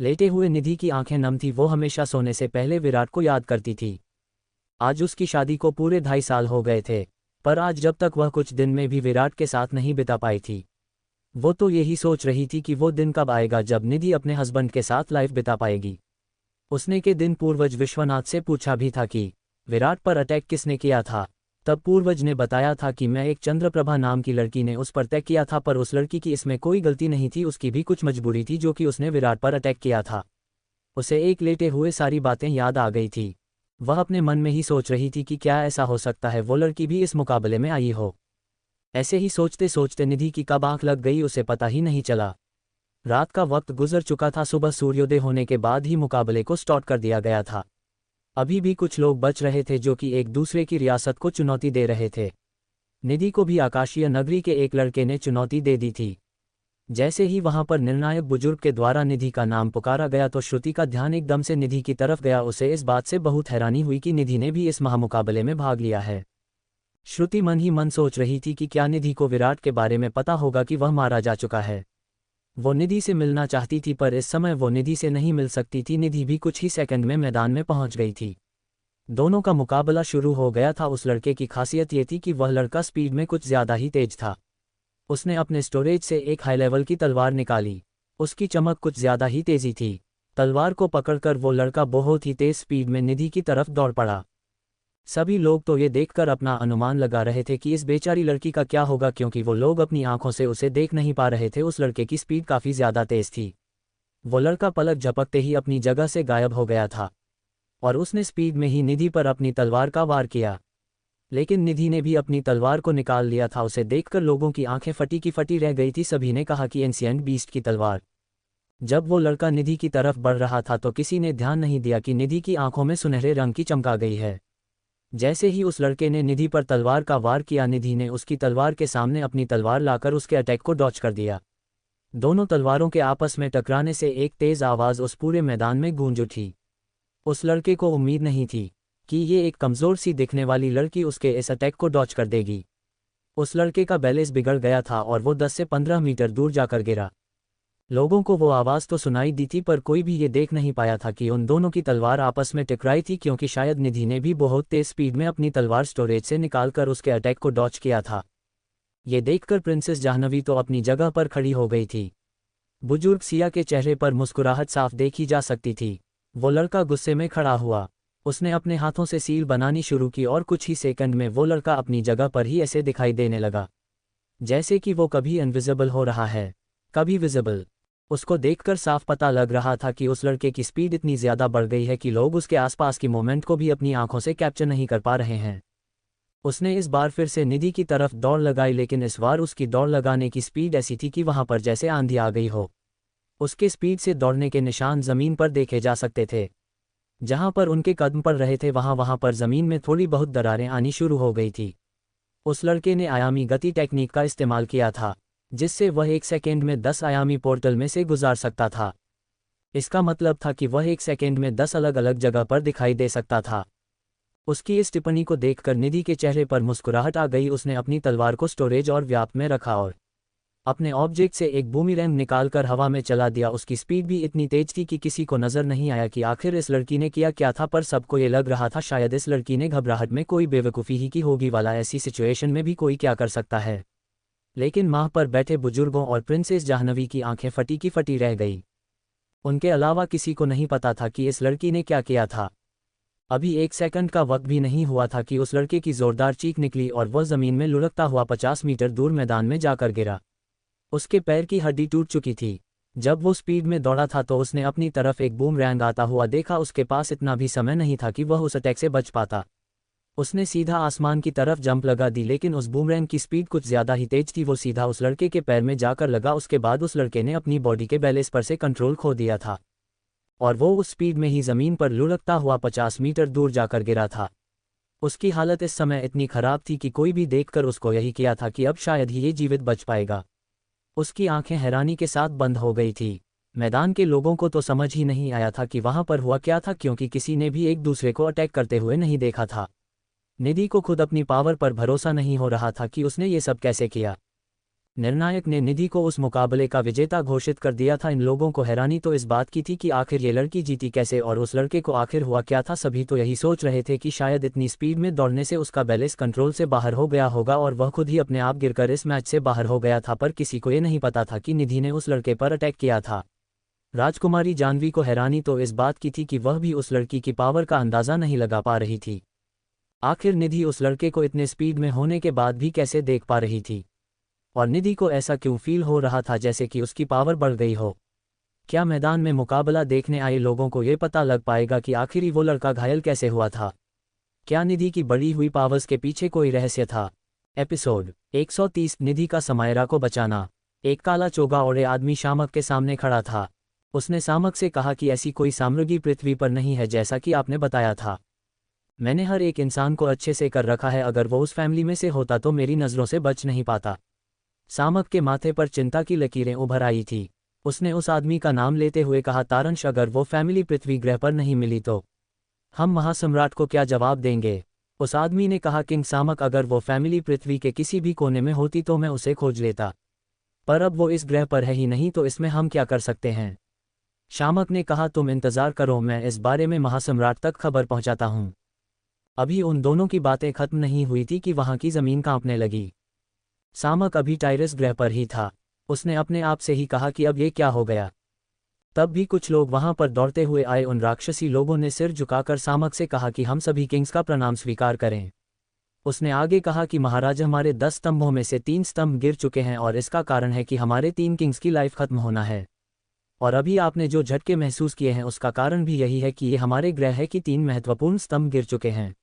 लेटे हुए निधि की आंखें नम थी। वो हमेशा सोने से पहले विराट को याद करती थी। आज उसकी शादी को पूरे 2.5 साल हो गए थे, पर आज जब तक वह कुछ दिन में भी विराट के साथ नहीं बिता पाई थी। वो तो यही सोच रही थी कि वो दिन कब आएगा जब निधि अपने हस्बैंड के साथ लाइफ बिता पाएगी। उसने के दिन पूर्वज विश्वनाथ से पूछा भी था कि विराट पर अटैक किसने किया था। तब पूर्वज ने बताया था कि मैं एक चंद्रप्रभा नाम की लड़की ने उस पर अटैक किया था, पर उस लड़की की इसमें कोई गलती नहीं थी। उसकी भी कुछ मजबूरी थी जो कि उसने विराट पर अटैक किया था। उसे एक लेटे हुए सारी बातें याद आ गई थी। वह अपने मन में ही सोच रही थी कि क्या ऐसा हो सकता है वो लड़की भी इस मुकाबले में आई हो। ऐसे ही सोचते सोचते निधि की कब आंख लग गई उसे पता ही नहीं चला। रात का वक्त गुजर चुका था। सुबह सूर्योदय होने के बाद ही मुकाबले को स्टार्ट कर दिया गया था। अभी भी कुछ लोग बच रहे थे जो कि एक दूसरे की रियासत को चुनौती दे रहे थे। निधि को भी आकाशीय नगरी के एक लड़के ने चुनौती दे दी थी। जैसे ही वहां पर निर्णायक बुजुर्ग के द्वारा निधि का नाम पुकारा गया तो श्रुति का ध्यान एकदम से निधि की तरफ गया। उसे इस बात से बहुत हैरानी हुई कि निधि ने भी इस महामुकाबले में भाग लिया है। श्रुति मन ही मन सोच रही थी कि क्या निधि को विराट के बारे में पता होगा कि वह मारा जा चुका है। वो निधि से मिलना चाहती थी, पर इस समय वो निधि से नहीं मिल सकती थी। निधि भी कुछ ही सेकंड में मैदान में पहुंच गई थी। दोनों का मुकाबला शुरू हो गया था। उस लड़के की खासियत ये थी कि वह लड़का स्पीड में कुछ ज्यादा ही तेज था। उसने अपने स्टोरेज से एक हाई लेवल की तलवार निकाली। उसकी चमक कुछ ज्यादा ही तेजी थी। तलवार को पकड़कर वो लड़का बहुत ही तेज स्पीड में निधि की तरफ दौड़ पड़ा। सभी लोग तो ये देखकर अपना अनुमान लगा रहे थे कि इस बेचारी लड़की का क्या होगा, क्योंकि वो लोग अपनी आंखों से उसे देख नहीं पा रहे थे। उस लड़के की स्पीड काफी ज्यादा तेज थी। वो लड़का पलक झपकते ही अपनी जगह से गायब हो गया था और उसने स्पीड में ही निधि पर अपनी तलवार का वार किया। लेकिन निधि ने भी अपनी तलवार को निकाल लिया था। उसे देखकर लोगों की आंखें फटी की फटी रह गई थी। सभी ने कहा कि एंशिएंट बीस्ट की तलवार। जब वो लड़का निधि की तरफ बढ़ रहा था तो किसी ने ध्यान नहीं दिया कि निधि की आंखों में सुनहरे रंग की चमक आ गई है। जैसे ही उस लड़के ने निधि पर तलवार का वार किया, निधि ने उसकी तलवार के सामने अपनी तलवार लाकर उसके अटैक को डॉच कर दिया। दोनों तलवारों के आपस में टकराने से एक तेज आवाज उस पूरे मैदान में गूंज उठी। उस लड़के को उम्मीद नहीं थी कि ये एक कमजोर सी दिखने वाली लड़की उसके इस अटैक को डॉच कर देगी। उस लड़के का बैलेंस बिगड़ गया था और वो 10 से 15 मीटर दूर जाकर गिरा। लोगों को वो आवाज़ तो सुनाई दी थी, पर कोई भी ये देख नहीं पाया था कि उन दोनों की तलवार आपस में टकराई थी, क्योंकि शायद निधि ने भी बहुत तेज स्पीड में अपनी तलवार स्टोरेज से निकालकर उसके अटैक को डॉच किया था। ये देखकर प्रिंसेस जाह्नवी तो अपनी जगह पर खड़ी हो गई थी। बुजुर्ग सिया के चेहरे पर मुस्कुराहट साफ देखी जा सकती थी। वो लड़का गुस्से में खड़ा हुआ। उसने अपने हाथों से सील बनानी शुरू की और कुछ ही सेकंड में वो लड़का अपनी जगह पर ही ऐसे दिखाई देने लगा जैसे कि वो कभी इनविजिबल हो रहा है, कभी विजिबल। उसको देखकर साफ पता लग रहा था कि उस लड़के की स्पीड इतनी ज़्यादा बढ़ गई है कि लोग उसके आसपास की मूवमेंट को भी अपनी आंखों से कैप्चर नहीं कर पा रहे हैं। उसने इस बार फिर से निधि की तरफ दौड़ लगाई, लेकिन इस बार उसकी दौड़ लगाने की स्पीड ऐसी थी कि वहां पर जैसे आंधी आ गई हो। उसके स्पीड से दौड़ने के निशान जमीन पर देखे जा सकते थे। जहां पर उनके कदम पड़ रहे थे वहां पर जमीन में थोड़ी बहुत दरारें आनी शुरू हो गई थी। उस लड़के ने आयामी गति टेक्निक का इस्तेमाल किया था, जिससे वह 1 सेकेंड में 10 आयामी पोर्टल में से गुजार सकता था। इसका मतलब था कि वह 1 सेकेंड में 10 अलग अलग जगह पर दिखाई दे सकता था। उसकी इस टिप्पणी को देखकर निधि के चेहरे पर मुस्कुराहट आ गई। उसने अपनी तलवार को स्टोरेज और व्याप में रखा और अपने ऑब्जेक्ट से एक बूमीरैंग निकालकर हवा में चला दिया। उसकी स्पीड भी इतनी तेज थी कि किसी को नजर नहीं आया कि आखिर इस लड़की ने किया क्या था, पर सबको ये लग रहा था शायद इस लड़की ने घबराहट में कोई बेवकूफ़ी ही की होगी। वाला ऐसी सिचुएशन में भी कोई क्या कर सकता है। लेकिन माह पर बैठे बुजुर्गों और प्रिंसेस जाह्नवी की आंखें फटी की फटी रह गई। उनके अलावा किसी को नहीं पता था कि इस लड़की ने क्या किया था। अभी 1 सेकंड का वक्त भी नहीं हुआ था कि उस लड़के की जोरदार चीख निकली और वह जमीन में लुढ़कता हुआ 50 मीटर दूर मैदान में जाकर गिरा। उसके पैर की हड्डी टूट चुकी थी। जब वो स्पीड में दौड़ा था तो उसने अपनी तरफ एक बूमरैंग आता हुआ देखा। उसके पास इतना भी समय नहीं था कि वह उस अटैक से बच पाता। उसने सीधा आसमान की तरफ जंप लगा दी, लेकिन उस बूमरैंग की स्पीड कुछ ज़्यादा ही तेज थी। वो सीधा उस लड़के के पैर में जाकर लगा। उसके बाद उस लड़के ने अपनी बॉडी के बैलेंस पर से कंट्रोल खो दिया था और वो उस स्पीड में ही ज़मीन पर लुढ़कता हुआ 50 मीटर दूर जाकर गिरा था। उसकी हालत इस समय इतनी ख़राब थी कि कोई भी देखकर उसको यही किया था कि अब शायद ही ये जीवित बच पाएगा। उसकी आंखें हैरानी के साथ बंद हो गई थी। मैदान के लोगों को तो समझ ही नहीं आया था कि वहां पर हुआ क्या था, क्योंकि किसी ने भी एक दूसरे को अटैक करते हुए नहीं देखा था। निधि को खुद अपनी पावर पर भरोसा नहीं हो रहा था कि उसने ये सब कैसे किया। निर्णायक ने निधि को उस मुकाबले का विजेता घोषित कर दिया था। इन लोगों को हैरानी तो इस बात की थी कि आखिर ये लड़की जीती कैसे और उस लड़के को आखिर हुआ क्या था। सभी तो यही सोच रहे थे कि शायद इतनी स्पीड में दौड़ने से उसका बैलेंस कंट्रोल से बाहर हो गया होगा और वह खुद ही अपने आप गिरकर इस मैच से बाहर हो गया था। पर किसी को ये नहीं पता था कि निधि ने उस लड़के पर अटैक किया था। राजकुमारी जाह्नवी को हैरानी तो इस बात की थी कि वह भी उस लड़की की पावर का अंदाज़ा नहीं लगा पा रही थी। आखिर निधि उस लड़के को इतने स्पीड में होने के बाद भी कैसे देख पा रही थी, और निधि को ऐसा क्यों फील हो रहा था जैसे कि उसकी पावर बढ़ गई हो। क्या मैदान में मुकाबला देखने आए लोगों को ये पता लग पाएगा कि आखिरी वो लड़का घायल कैसे हुआ था? क्या निधि की बढ़ी हुई पावर्स के पीछे कोई रहस्य था? एपिसोड 130 निधि का समायरा को बचाना। एक काला चोगा ओढ़े आदमी शामक के सामने खड़ा था। उसने शामक से कहा कि ऐसी कोई साम्राज्य पृथ्वी पर नहीं है जैसा कि आपने बताया था। मैंने हर एक इंसान को अच्छे से कर रखा है, अगर वो उस फैमिली में से होता तो मेरी नज़रों से बच नहीं पाता। शामक के माथे पर चिंता की लकीरें उभर आई थी। उसने उस आदमी का नाम लेते हुए कहा, तारंश, अगर वो फैमिली पृथ्वी ग्रह पर नहीं मिली तो हम महासम्राट को क्या जवाब देंगे? उस आदमी ने कहा, किंग शामक, अगर वो फैमिली पृथ्वी के किसी भी कोने में होती तो मैं उसे खोज लेता, पर अब वो इस ग्रह पर है ही नहीं, तो इसमें हम क्या कर सकते हैं? शामक ने कहा, तुम इंतज़ार करो, मैं इस बारे में महासम्राट तक खबर पहुंचाता हूं। अभी उन दोनों की बातें खत्म नहीं हुई थी कि वहां की ज़मीन कांपने लगी। शामक अभी टाइरस ग्रह पर ही था। उसने अपने आप से ही कहा कि अब ये क्या हो गया। तब भी कुछ लोग वहां पर दौड़ते हुए आए। उन राक्षसी लोगों ने सिर झुकाकर शामक से कहा कि हम सभी किंग्स का प्रणाम स्वीकार करें। उसने आगे कहा कि महाराज, हमारे 10 स्तंभों में से 3 स्तंभ गिर चुके हैं और इसका कारण है कि हमारे 3 किंग्स की लाइफ खत्म होना है। और अभी आपने जो झटके महसूस किए हैं उसका कारण भी यही है कि ये हमारे ग्रह है कि 3 महत्वपूर्ण स्तंभ गिर चुके हैं।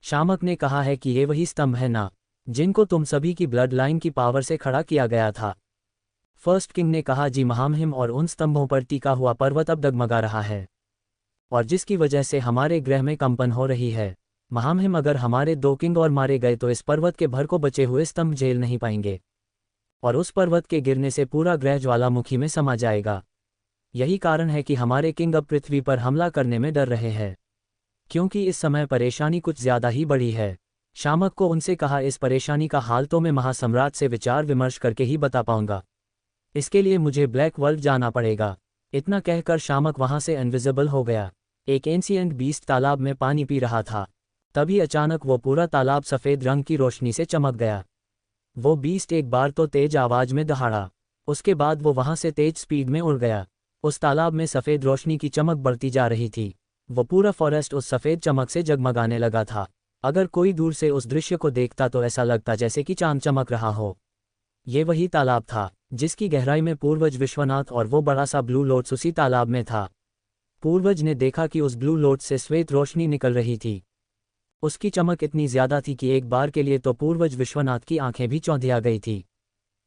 शामक ने कहा है कि ये वही स्तंभ है ना, जिनको तुम सभी की ब्लड लाइन की पावर से खड़ा किया गया था। फर्स्ट किंग ने कहा, जी महामहिम, और उन स्तंभों पर टिका हुआ पर्वत अब डगमगा रहा है और जिसकी वजह से हमारे ग्रह में कंपन हो रही है। महामहिम, अगर हमारे 2 किंग और मारे गए तो इस पर्वत के भर को बचे हुए स्तंभ झेल नहीं पाएंगे और उस पर्वत के गिरने से पूरा ग्रह ज्वालामुखी में समा जाएगा। यही कारण है कि हमारे किंग अब पृथ्वी पर हमला करने में डर रहे हैं, क्योंकि इस समय परेशानी कुछ ज़्यादा ही बड़ी है। शामक को उनसे कहा, इस परेशानी का हाल तो मैं महासम्राट से विचार विमर्श करके ही बता पाऊंगा। इसके लिए मुझे ब्लैक वर्ल्ड जाना पड़ेगा। इतना कहकर शामक वहां से इनविजिबल हो गया। एक एंशिएंट बीस्ट तालाब में पानी पी रहा था। तभी अचानक वो पूरा तालाब सफ़ेद रंग की रोशनी से चमक गया। वो बीस्ट एक बार तो तेज आवाज में दहाड़ा, उसके बाद वो वहां से तेज स्पीड में उड़ गया। उस तालाब में सफ़ेद रोशनी की चमक बढ़ती जा रही थी। वो पूरा फॉरेस्ट उस सफ़ेद चमक से जगमगाने लगा था। अगर कोई दूर से उस दृश्य को देखता तो ऐसा लगता जैसे कि चांद चमक रहा हो। ये वही तालाब था जिसकी गहराई में पूर्वज विश्वनाथ और वो बड़ा सा ब्लू लोट्स उसी तालाब में था। पूर्वज ने देखा कि उस ब्लू लोट्स से श्वेत रोशनी निकल रही थी। उसकी चमक इतनी ज्यादा थी कि एक बार के लिए तो पूर्वज विश्वनाथ की आंखें भी चौंधिया गई थी।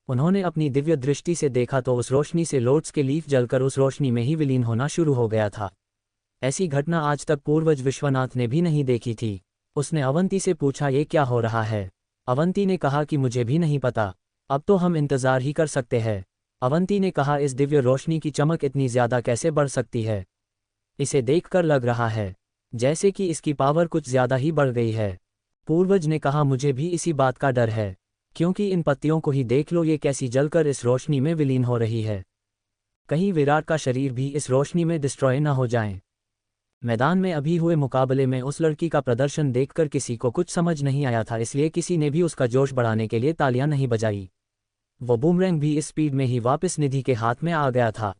उन्होंने अपनी दिव्य दृष्टि से देखा तो उस रोशनी से लोटस के लीफ जलकर उस रोशनी में ही विलीन होना शुरू हो गया था। ऐसी घटना आज तक पूर्वज विश्वनाथ ने भी नहीं देखी थी। उसने अवंती से पूछा, ये क्या हो रहा है? अवंती ने कहा कि मुझे भी नहीं पता, अब तो हम इंतजार ही कर सकते हैं। अवंती ने कहा, इस दिव्य रोशनी की चमक इतनी ज्यादा कैसे बढ़ सकती है? इसे देखकर लग रहा है जैसे कि इसकी पावर कुछ ज्यादा ही बढ़ गई है। पूर्वज ने कहा, मुझे भी इसी बात का डर है, क्योंकि इन पत्तियों को ही देख लो, ये कैसी जलकर इस रोशनी में विलीन हो रही है। कहीं विराट का शरीर भी इस रोशनी में डिस्ट्रॉय न हो जाए। मैदान में अभी हुए मुकाबले में उस लड़की का प्रदर्शन देखकर किसी को कुछ समझ नहीं आया था, इसलिए किसी ने भी उसका जोश बढ़ाने के लिए तालियां नहीं बजाई। वो बूमरैंग भी इस स्पीड में ही वापस निधि के हाथ में आ गया था।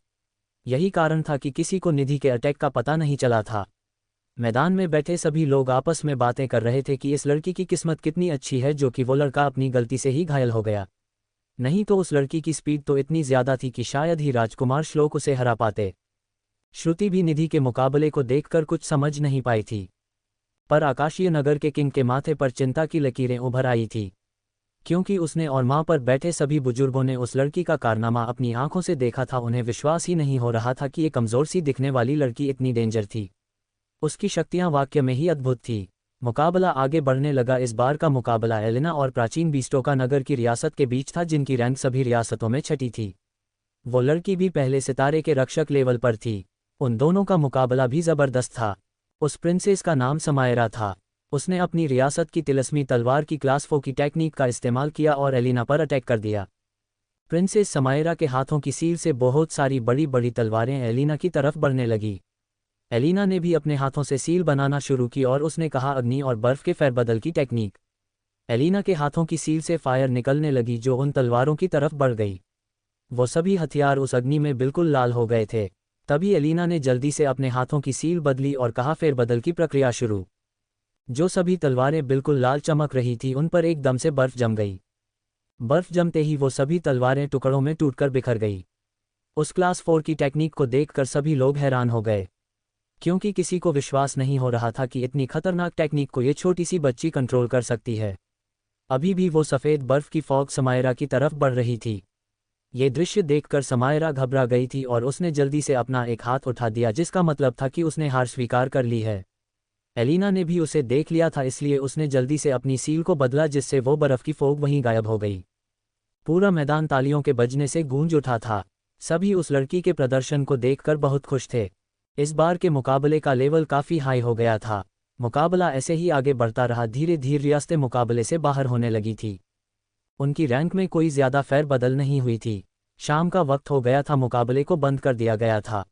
यही कारण था कि किसी को निधि के अटैक का पता नहीं चला था। मैदान में बैठे सभी लोग आपस में बातें कर रहे थे कि इस लड़की की किस्मत कितनी अच्छी है जो कि वो लड़का अपनी गलती से ही घायल हो गया, नहीं तो उस लड़की की स्पीड तो इतनी ज्यादा थी कि शायद ही राजकुमार श्लोक उसे हरा पाते। श्रुति भी निधि के मुकाबले को देखकर कुछ समझ नहीं पाई थी, पर आकाशीय नगर के किंग के माथे पर चिंता की लकीरें उभर आई थी, क्योंकि उसने और मां पर बैठे सभी बुजुर्गों ने उस लड़की का कारनामा अपनी आंखों से देखा था। उन्हें विश्वास ही नहीं हो रहा था कि ये कमजोर सी दिखने वाली लड़की इतनी डेंजर थी। उसकी शक्तियां वाक्य में ही अद्भुत थी। मुकाबला आगे बढ़ने लगा। इस बार का मुकाबला एलेना और प्राचीन बीस्टोका नगर की रियासत के बीच था, जिनकी रैंक सभी रियासतों में छठी थी। वो लड़की भी पहले सितारे के रक्षक लेवल पर थी। उन दोनों का मुकाबला भी जबरदस्त था। उस प्रिंसेस का नाम समायरा था। उसने अपनी रियासत की तिलस्मी तलवार की क्लास 4 की टेक्निक का इस्तेमाल किया और एलिना पर अटैक कर दिया। प्रिंसेस समायरा के हाथों की सील से बहुत सारी बड़ी बड़ी तलवारें एलिना की तरफ बढ़ने लगी। एलिना ने भी अपने हाथों से सील बनाना शुरू की और उसने कहा, अग्नि और बर्फ के फेरबदल की टेक्निक। एलिना के हाथों की सील से फायर निकलने लगी जो उन तलवारों की तरफ बढ़ गई। वो सभी हथियार उस अग्नि में बिल्कुल लाल हो गए थे। तभी एलिना ने जल्दी से अपने हाथों की सील बदली और कहा, फेरबदल की प्रक्रिया शुरू। जो सभी तलवारें बिल्कुल लाल चमक रही थी उन पर एकदम से बर्फ जम गई। बर्फ जमते ही वो सभी तलवारें टुकड़ों में टूटकर बिखर गई। उस क्लास 4 की टेक्निक को देखकर सभी लोग हैरान हो गए, क्योंकि किसी को विश्वास नहीं हो रहा था कि इतनी खतरनाक टेक्निक को ये छोटी सी बच्ची कंट्रोल कर सकती है। अभी भी वो सफ़ेद बर्फ की फॉग समायरा की तरफ बढ़ रही थी। ये दृश्य देखकर समायरा घबरा गई थी और उसने जल्दी से अपना एक हाथ उठा दिया, जिसका मतलब था कि उसने हार स्वीकार कर ली है। एलिना ने भी उसे देख लिया था, इसलिए उसने जल्दी से अपनी सील को बदला, जिससे वो बर्फ की फोग वहीं गायब हो गई। पूरा मैदान तालियों के बजने से गूंज उठा था। सभी उस लड़की के प्रदर्शन को देखकर बहुत खुश थे। इस बार के मुकाबले का लेवल काफ़ी हाई हो गया था। मुकाबला ऐसे ही आगे बढ़ता रहा। धीरे धीरे रियासतें मुकाबले से बाहर होने लगी थी। उनकी रैंक में कोई ज़्यादा फेरबदल नहीं हुई थी। शाम का वक्त हो गया था, मुकाबले को बंद कर दिया गया था।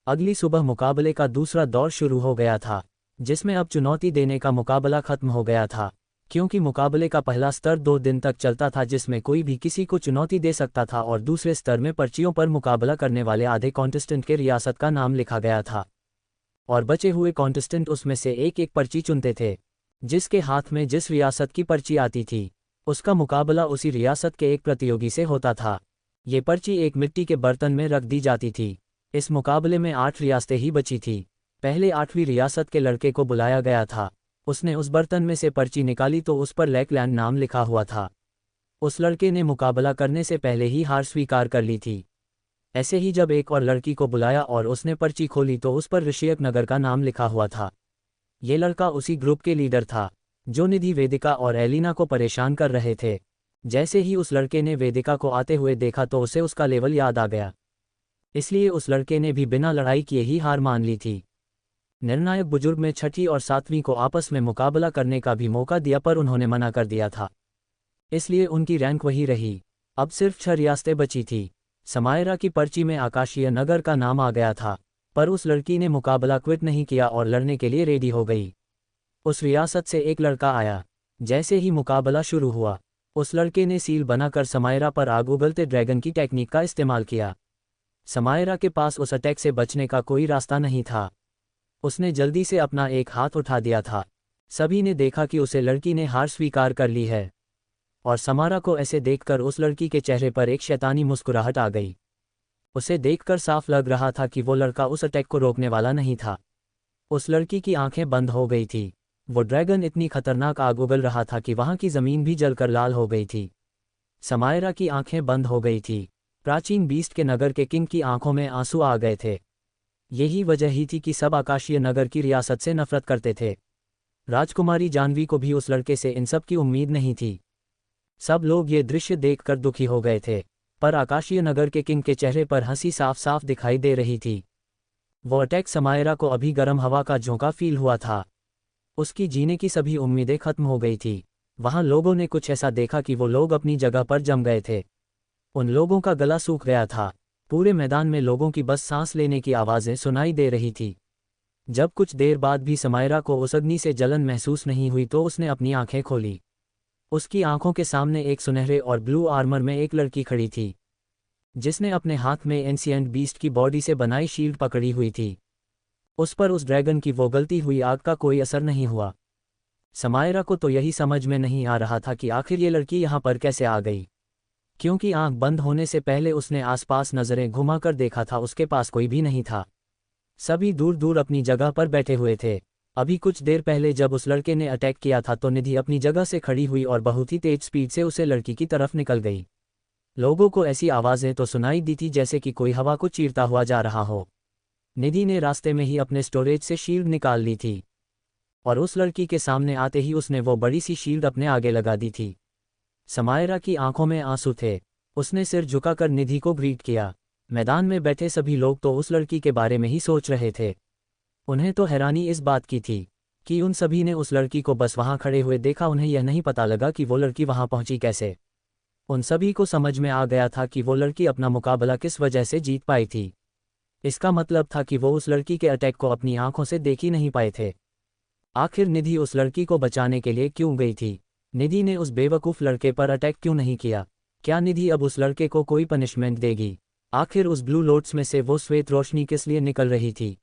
अगली सुबह मुकाबले का दूसरा दौर शुरू हो गया था, जिसमें अब चुनौती देने का मुकाबला खत्म हो गया था, क्योंकि मुकाबले का पहला स्तर 2 दिन तक चलता था, जिसमें कोई भी किसी को चुनौती दे सकता था, और दूसरे स्तर में पर्चियों पर मुकाबला करने वाले आधे कॉन्टेस्टेंट के रियासत का नाम लिखा गया था, और बचे हुए कॉन्टेस्टेंट उसमें से एक एक पर्ची चुनते थे। जिसके हाथ में जिस रियासत की पर्ची आती थी, उसका मुकाबला उसी रियासत के एक प्रतियोगी से होता था। ये पर्ची एक मिट्टी के बर्तन में रख दी जाती थी। इस मुकाबले में 8 रियासतें ही बची थी। पहले 8वीं रियासत के लड़के को बुलाया गया था। उसने उस बर्तन में से पर्ची निकाली तो उस पर लेकलैंड नाम लिखा हुआ था। उस लड़के ने मुकाबला करने से पहले ही हार स्वीकार कर ली थी। ऐसे ही जब एक और लड़की को बुलाया और उसने पर्ची खोली तो उस पर ऋषियक नगर का नाम लिखा हुआ था। ये लड़का उसी ग्रुप के लीडर था जो निधि, वेदिका और एलिना को परेशान कर रहे थे। जैसे ही उस लड़के ने वेदिका को आते हुए देखा तो उसे उसका लेवल याद आ गया, इसलिए उस लड़के ने भी बिना लड़ाई किए ही हार मान ली थी। निर्णायक बुजुर्ग में 6ठी और 7वीं को आपस में मुकाबला करने का भी मौका दिया, पर उन्होंने मना कर दिया था, इसलिए उनकी रैंक वही रही। अब सिर्फ 6 रियासतें बची थी। समायरा की पर्ची में आकाशीय नगर का नाम आ गया था, पर उस लड़की ने मुकाबला क्विट नहीं किया और लड़ने के लिए रेडी हो गई। उस रियासत से एक लड़का आया। जैसे ही मुकाबला शुरू हुआ, उस लड़के ने सील बनाकर समायरा पर आग उगलते ड्रैगन की टेक्निक का इस्तेमाल किया। समायरा के पास उस अटैक से बचने का कोई रास्ता नहीं था। उसने जल्दी से अपना एक हाथ उठा दिया था। सभी ने देखा कि उसे लड़की ने हार स्वीकार कर ली है, और समायरा को ऐसे देखकर उस लड़की के चेहरे पर एक शैतानी मुस्कुराहट आ गई। उसे देखकर साफ लग रहा था कि वो लड़का उस अटैक को रोकने वाला नहीं था। उस लड़की की आंखें बंद हो गई थी। वो ड्रैगन इतनी खतरनाक आग उगल रहा था कि वहां की जमीन भी जलकर लाल हो गई थी। समायरा की आंखें बंद हो गई थी। प्राचीन बीस्ट के नगर के किंग की आंखों में आंसू आ गए थे। यही वजह ही थी कि सब आकाशीय नगर की रियासत से नफरत करते थे। राजकुमारी जानवी को भी उस लड़के से इन सब की उम्मीद नहीं थी। सब लोग ये दृश्य देखकर दुखी हो गए थे, पर आकाशीय नगर के किंग के चेहरे पर हंसी साफ साफ दिखाई दे रही थी। वो अटैक समायरा को अभी गर्म हवा का झोंका फील हुआ था। उसकी जीने की सभी उम्मीदें खत्म हो गई थी। वहां लोगों ने कुछ ऐसा देखा कि वो लोग अपनी जगह पर जम गए थे। उन लोगों का गला सूख गया था। पूरे मैदान में लोगों की बस सांस लेने की आवाज़ें सुनाई दे रही थी। जब कुछ देर बाद भी समायरा को उस अग्नि से जलन महसूस नहीं हुई तो उसने अपनी आंखें खोली। उसकी आंखों के सामने एक सुनहरे और ब्लू आर्मर में एक लड़की खड़ी थी, जिसने अपने हाथ में एंशिएंट बीस्ट की बॉडी से बनाई शील्ड पकड़ी हुई थी। उस पर उस ड्रैगन की वो गलती हुई आग का कोई असर नहीं हुआ। समायरा को तो यही समझ में नहीं आ रहा था कि आखिर ये लड़की यहाँ पर कैसे आ गई, क्योंकि आंख बंद होने से पहले उसने आसपास नजरें घुमाकर देखा था, उसके पास कोई भी नहीं था। सभी दूर दूर अपनी जगह पर बैठे हुए थे। अभी कुछ देर पहले जब उस लड़के ने अटैक किया था तो निधि अपनी जगह से खड़ी हुई और बहुत ही तेज स्पीड से उसे लड़की की तरफ निकल गई। लोगों को ऐसी आवाज़ें तो सुनाई दी थी जैसे कि कोई हवा को चीरता हुआ जा रहा हो। निधि ने रास्ते में ही अपने स्टोरेज से शील्ड निकाल ली थी और उस लड़की के सामने आते ही उसने वो बड़ी सी शील्ड अपने आगे लगा दी थी। समायरा की आंखों में आंसू थे। उसने सिर झुकाकर निधि को ग्रीट किया। मैदान में बैठे सभी लोग तो उस लड़की के बारे में ही सोच रहे थे। उन्हें तो हैरानी इस बात की थी कि उन सभी ने उस लड़की को बस वहां खड़े हुए देखा, उन्हें यह नहीं पता लगा कि वो लड़की वहां पहुंची कैसे। उन सभी को समझ में आ गया था कि वो लड़की अपना मुकाबला किस वजह से जीत पाई थी। इसका मतलब था कि वो उस लड़की के अटैक को अपनी आंखों से देख ही नहीं पाए थे। आखिर निधि उस लड़की को बचाने के लिए क्यों गई थी? निधि ने उस बेवकूफ़ लड़के पर अटैक क्यों नहीं किया? क्या निधि अब उस लड़के को कोई पनिशमेंट देगी? आखिर उस ब्लू लोट्स में से वो श्वेत रोशनी किस लिए निकल रही थी?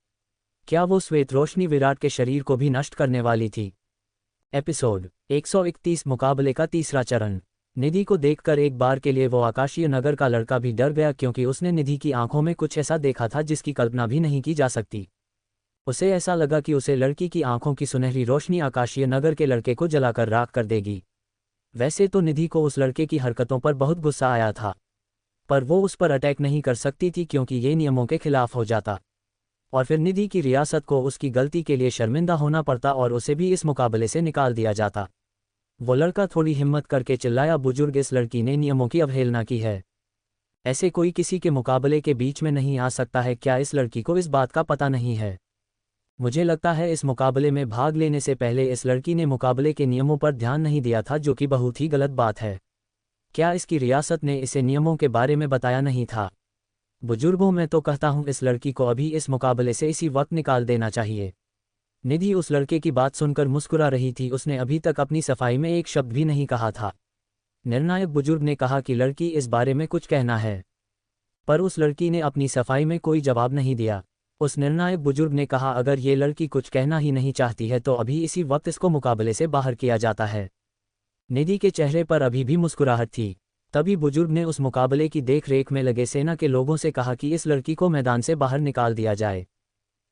क्या वो श्वेत रोशनी विराट के शरीर को भी नष्ट करने वाली थी? एपिसोड 131 मुकाबले का तीसरा चरण। निधि को देखकर एक बार के लिए वो आकाशीय नगर का लड़का भी डर गया, क्योंकि उसने निधि की आंखों में कुछ ऐसा देखा था जिसकी कल्पना भी नहीं की जा सकती। उसे ऐसा लगा कि उसे लड़की की आंखों की सुनहरी रोशनी आकाशीय नगर के लड़के को जलाकर राख कर देगी। वैसे तो निधि को उस लड़के की हरकतों पर बहुत गुस्सा आया था, पर वो उस पर अटैक नहीं कर सकती थी क्योंकि ये नियमों के खिलाफ हो जाता, और फिर निधि की रियासत को उसकी गलती के लिए शर्मिंदा होना पड़ता और उसे भी इस मुकाबले से निकाल दिया जाता। वो लड़का थोड़ी हिम्मत करके चिल्लाया, बुजुर्ग, इस लड़की ने नियमों की अवहेलना की है। ऐसे कोई किसी के मुकाबले के बीच में नहीं आ सकता है। क्या इस लड़की को इस बात का पता नहीं है? मुझे लगता है इस मुकाबले में भाग लेने से पहले इस लड़की ने मुकाबले के नियमों पर ध्यान नहीं दिया था, जो कि बहुत ही गलत बात है। क्या इसकी रियासत ने इसे नियमों के बारे में बताया नहीं था? बुजुर्गों, मैं तो कहता हूँ इस लड़की को अभी इस मुकाबले से इसी वक्त निकाल देना चाहिए। निधि उस लड़के की बात सुनकर मुस्कुरा रही थी। उसने अभी तक अपनी सफाई में एक शब्द भी नहीं कहा था। निर्णायक बुजुर्ग ने कहा कि लड़की इस बारे में कुछ कहना है, पर उस लड़की ने अपनी सफाई में कोई जवाब नहीं दिया। उस निर्णायक बुजुर्ग ने कहा, अगर ये लड़की कुछ कहना ही नहीं चाहती है तो अभी इसी वक्त इसको मुकाबले से बाहर किया जाता है। निधि के चेहरे पर अभी भी मुस्कुराहट थी। तभी बुजुर्ग ने उस मुकाबले की देखरेख में लगे सेना के लोगों से कहा कि इस लड़की को मैदान से बाहर निकाल दिया जाए।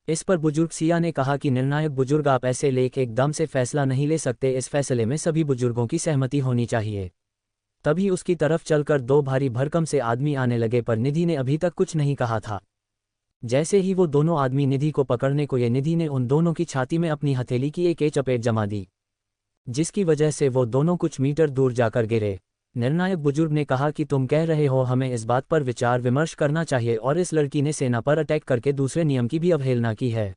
इस पर बुजुर्ग सिया ने कहा कि निर्णायक बुजुर्ग, आप ऐसे लेख एकदम से फैसला नहीं ले सकते, इस फैसले में सभी बुजुर्गों की सहमति होनी चाहिए। तभी उसकी तरफ चलकर दो भारी भरकम से आदमी आने लगे, पर निधि ने अभी तक कुछ नहीं कहा था। जैसे ही वो दोनों आदमी निधि को पकड़ने को ये, निधि ने उन दोनों की छाती में अपनी हथेली की एक चपेट जमा दी, जिसकी वजह से वो दोनों कुछ मीटर दूर जाकर गिरे। निर्णायक बुजुर्ग ने कहा कि तुम कह रहे हो हमें इस बात पर विचार विमर्श करना चाहिए, और इस लड़की ने सेना पर अटैक करके दूसरे नियम की भी अवहेलना की है।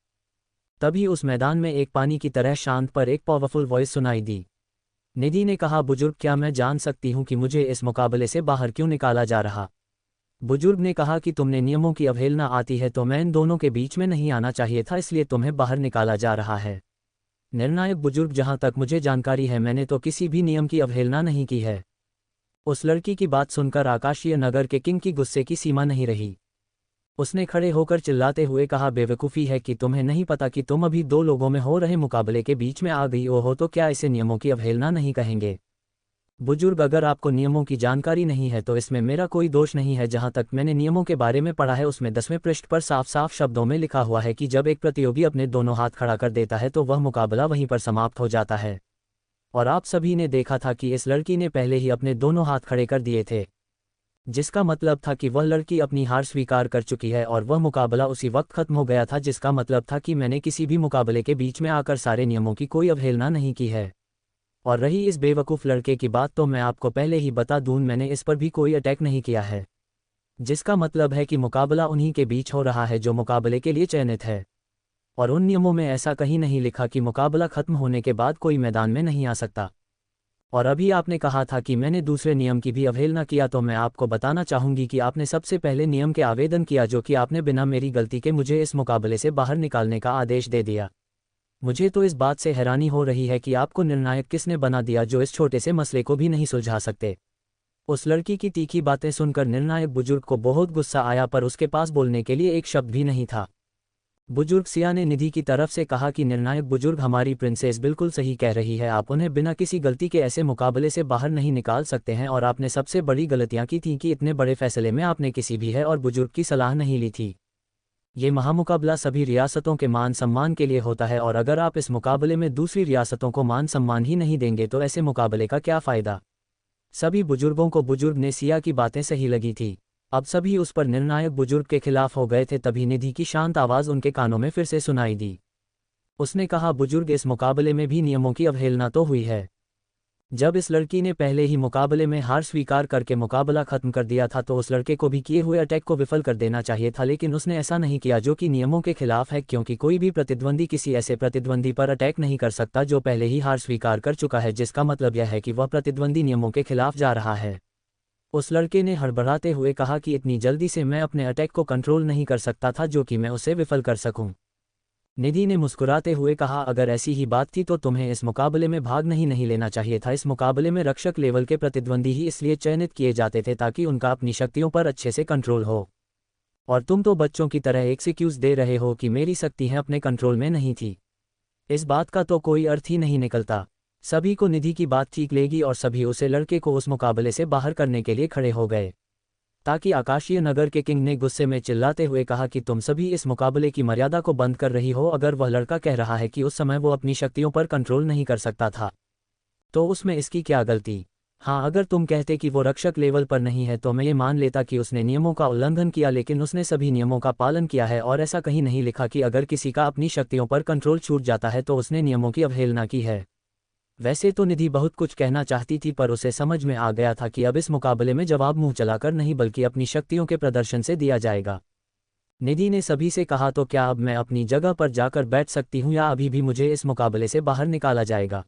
तभी उस मैदान में एक पानी की तरह शांत पर एक पावरफुल वॉइस सुनाई दी। निधि ने कहा, बुजुर्ग, क्या मैं जान सकती हूँ कि मुझे इस मुकाबले से बाहर क्यों निकाला जा रहा? बुजुर्ग ने कहा कि तुमने नियमों की अवहेलना आती है तो मैं इन दोनों के बीच में नहीं आना चाहिए था, इसलिए तुम्हें बाहर निकाला जा रहा है। निर्णायक बुजुर्ग, जहां तक मुझे जानकारी है मैंने तो किसी भी नियम की अवहेलना नहीं की है। उस लड़की की बात सुनकर आकाशीय नगर के किंग की गुस्से की सीमा नहीं रही। उसने खड़े होकर चिल्लाते हुए कहा, बेवकूफ़ी है कि तुम्हें नहीं पता कि तुम अभी दो लोगों में हो रहे मुकाबले के बीच में आ गई हो तो क्या इसे नियमों की अवहेलना नहीं कहेंगे? बुजुर्ग, अगर आपको नियमों की जानकारी नहीं है तो इसमें मेरा कोई दोष नहीं है। जहां तक मैंने नियमों के बारे में पढ़ा है उसमें 10वें पृष्ठ पर साफ साफ शब्दों में लिखा हुआ है कि जब एक प्रतियोगी अपने दोनों हाथ खड़ा कर देता है तो वह मुकाबला वहीं पर समाप्त हो जाता है। और आप सभी ने देखा था कि इस लड़की ने पहले ही अपने दोनों हाथ खड़े कर दिए थे, जिसका मतलब था कि वह लड़की अपनी हार स्वीकार कर चुकी है और वह मुकाबला उसी वक्त खत्म हो गया था, जिसका मतलब था कि मैंने किसी भी मुकाबले के बीच में आकर सारे नियमों की कोई अवहेलना नहीं की है। और रही इस बेवकूफ़ लड़के की बात, तो मैं आपको पहले ही बता दूं, मैंने इस पर भी कोई अटैक नहीं किया है, जिसका मतलब है कि मुकाबला उन्हीं के बीच हो रहा है जो मुकाबले के लिए चयनित है। और उन नियमों में ऐसा कहीं नहीं लिखा कि मुकाबला खत्म होने के बाद कोई मैदान में नहीं आ सकता। और अभी आपने कहा था कि मैंने दूसरे नियम की भी अवहेलना किया, तो मैं आपको बताना चाहूंगी कि आपने सबसे पहले नियम के आवेदन किया, जो कि आपने बिना मेरी गलती के मुझे इस मुकाबले से बाहर निकालने का आदेश दे दिया। मुझे तो इस बात से हैरानी हो रही है कि आपको निर्णायक किसने बना दिया जो इस छोटे से मसले को भी नहीं सुलझा सकते। उस लड़की की तीखी बातें सुनकर निर्णायक बुजुर्ग को बहुत गुस्सा आया, पर उसके पास बोलने के लिए एक शब्द भी नहीं था। बुजुर्ग सिया ने निधि की तरफ से कहा कि निर्णायक बुजुर्ग, हमारी प्रिंसेस बिल्कुल सही कह रही है, आप उन्हें बिना किसी गलती के ऐसे मुकाबले से बाहर नहीं निकाल सकते हैं। और आपने सबसे बड़ी गलतियां की थी कि इतने बड़े फैसले में आपने किसी भी है और बुजुर्ग की सलाह नहीं ली थी। ये महामुकाबला सभी रियासतों के मान सम्मान के लिए होता है, और अगर आप इस मुकाबले में दूसरी रियासतों को मान सम्मान ही नहीं देंगे तो ऐसे मुकाबले का क्या फ़ायदा। सभी बुजुर्गों को बुजुर्ग ने सिया की बातें सही लगी थी। अब सभी उस पर निर्णायक बुजुर्ग के खिलाफ हो गए थे। तभी निधि की शांत आवाज़ उनके कानों में फिर से सुनाई दी। उसने कहा, बुजुर्ग, इस मुकाबले में भी नियमों की अवहेलना तो हुई है। जब इस लड़की ने पहले ही मुकाबले में हार स्वीकार करके मुकाबला खत्म कर दिया था तो उस लड़के को भी किए हुए अटैक को विफल कर देना चाहिए था, लेकिन उसने ऐसा नहीं किया, जो कि नियमों के खिलाफ है, क्योंकि कोई भी प्रतिद्वंदी किसी ऐसे प्रतिद्वंदी पर अटैक नहीं कर सकता जो पहले ही हार स्वीकार कर चुका है, जिसका मतलब यह है कि वह प्रतिद्वंदी नियमों के खिलाफ जा रहा है। उस लड़के ने हड़बड़ाते हुए कहा कि इतनी जल्दी से मैं अपने अटैक को कंट्रोल नहीं कर सकता था जो कि मैं उसे विफल कर सकूं। निधि ने मुस्कुराते हुए कहा, अगर ऐसी ही बात थी तो तुम्हें इस मुकाबले में भाग नहीं लेना चाहिए था। इस मुकाबले में रक्षक लेवल के प्रतिद्वंदी ही इसलिए चयनित किए जाते थे ताकि उनका अपनी शक्तियों पर अच्छे से कंट्रोल हो। और तुम तो बच्चों की तरह एक्सक्यूज दे रहे हो कि मेरी शक्तियां अपने कंट्रोल में नहीं थी। इस बात का तो कोई अर्थ ही नहीं निकलता। सभी को निधि की बात ठीक लगी और सभी उसे लड़के को उस मुकाबले से बाहर करने के लिए खड़े हो गए, ताकि आकाशीय नगर के किंग ने गुस्से में चिल्लाते हुए कहा कि तुम सभी इस मुकाबले की मर्यादा को बंद कर रही हो। अगर वह लड़का कह रहा है कि उस समय वो अपनी शक्तियों पर कंट्रोल नहीं कर सकता था, तो उसमें इसकी क्या गलती। हाँ, अगर तुम कहते कि वो रक्षक लेवल पर नहीं है तो मैं ये मान लेता कि उसने नियमों का उल्लंघन किया, लेकिन उसने सभी नियमों का पालन किया है और ऐसा कहीं नहीं लिखा कि अगर किसी का अपनी शक्तियों पर कंट्रोल छूट जाता है तो उसने नियमों की अवहेलना की है। वैसे तो निधि बहुत कुछ कहना चाहती थी, पर उसे समझ में आ गया था कि अब इस मुकाबले में जवाब मुंह चलाकर नहीं बल्कि अपनी शक्तियों के प्रदर्शन से दिया जाएगा। निधि ने सभी से कहा, तो क्या अब मैं अपनी जगह पर जाकर बैठ सकती हूँ या अभी भी मुझे इस मुकाबले से बाहर निकाला जाएगा।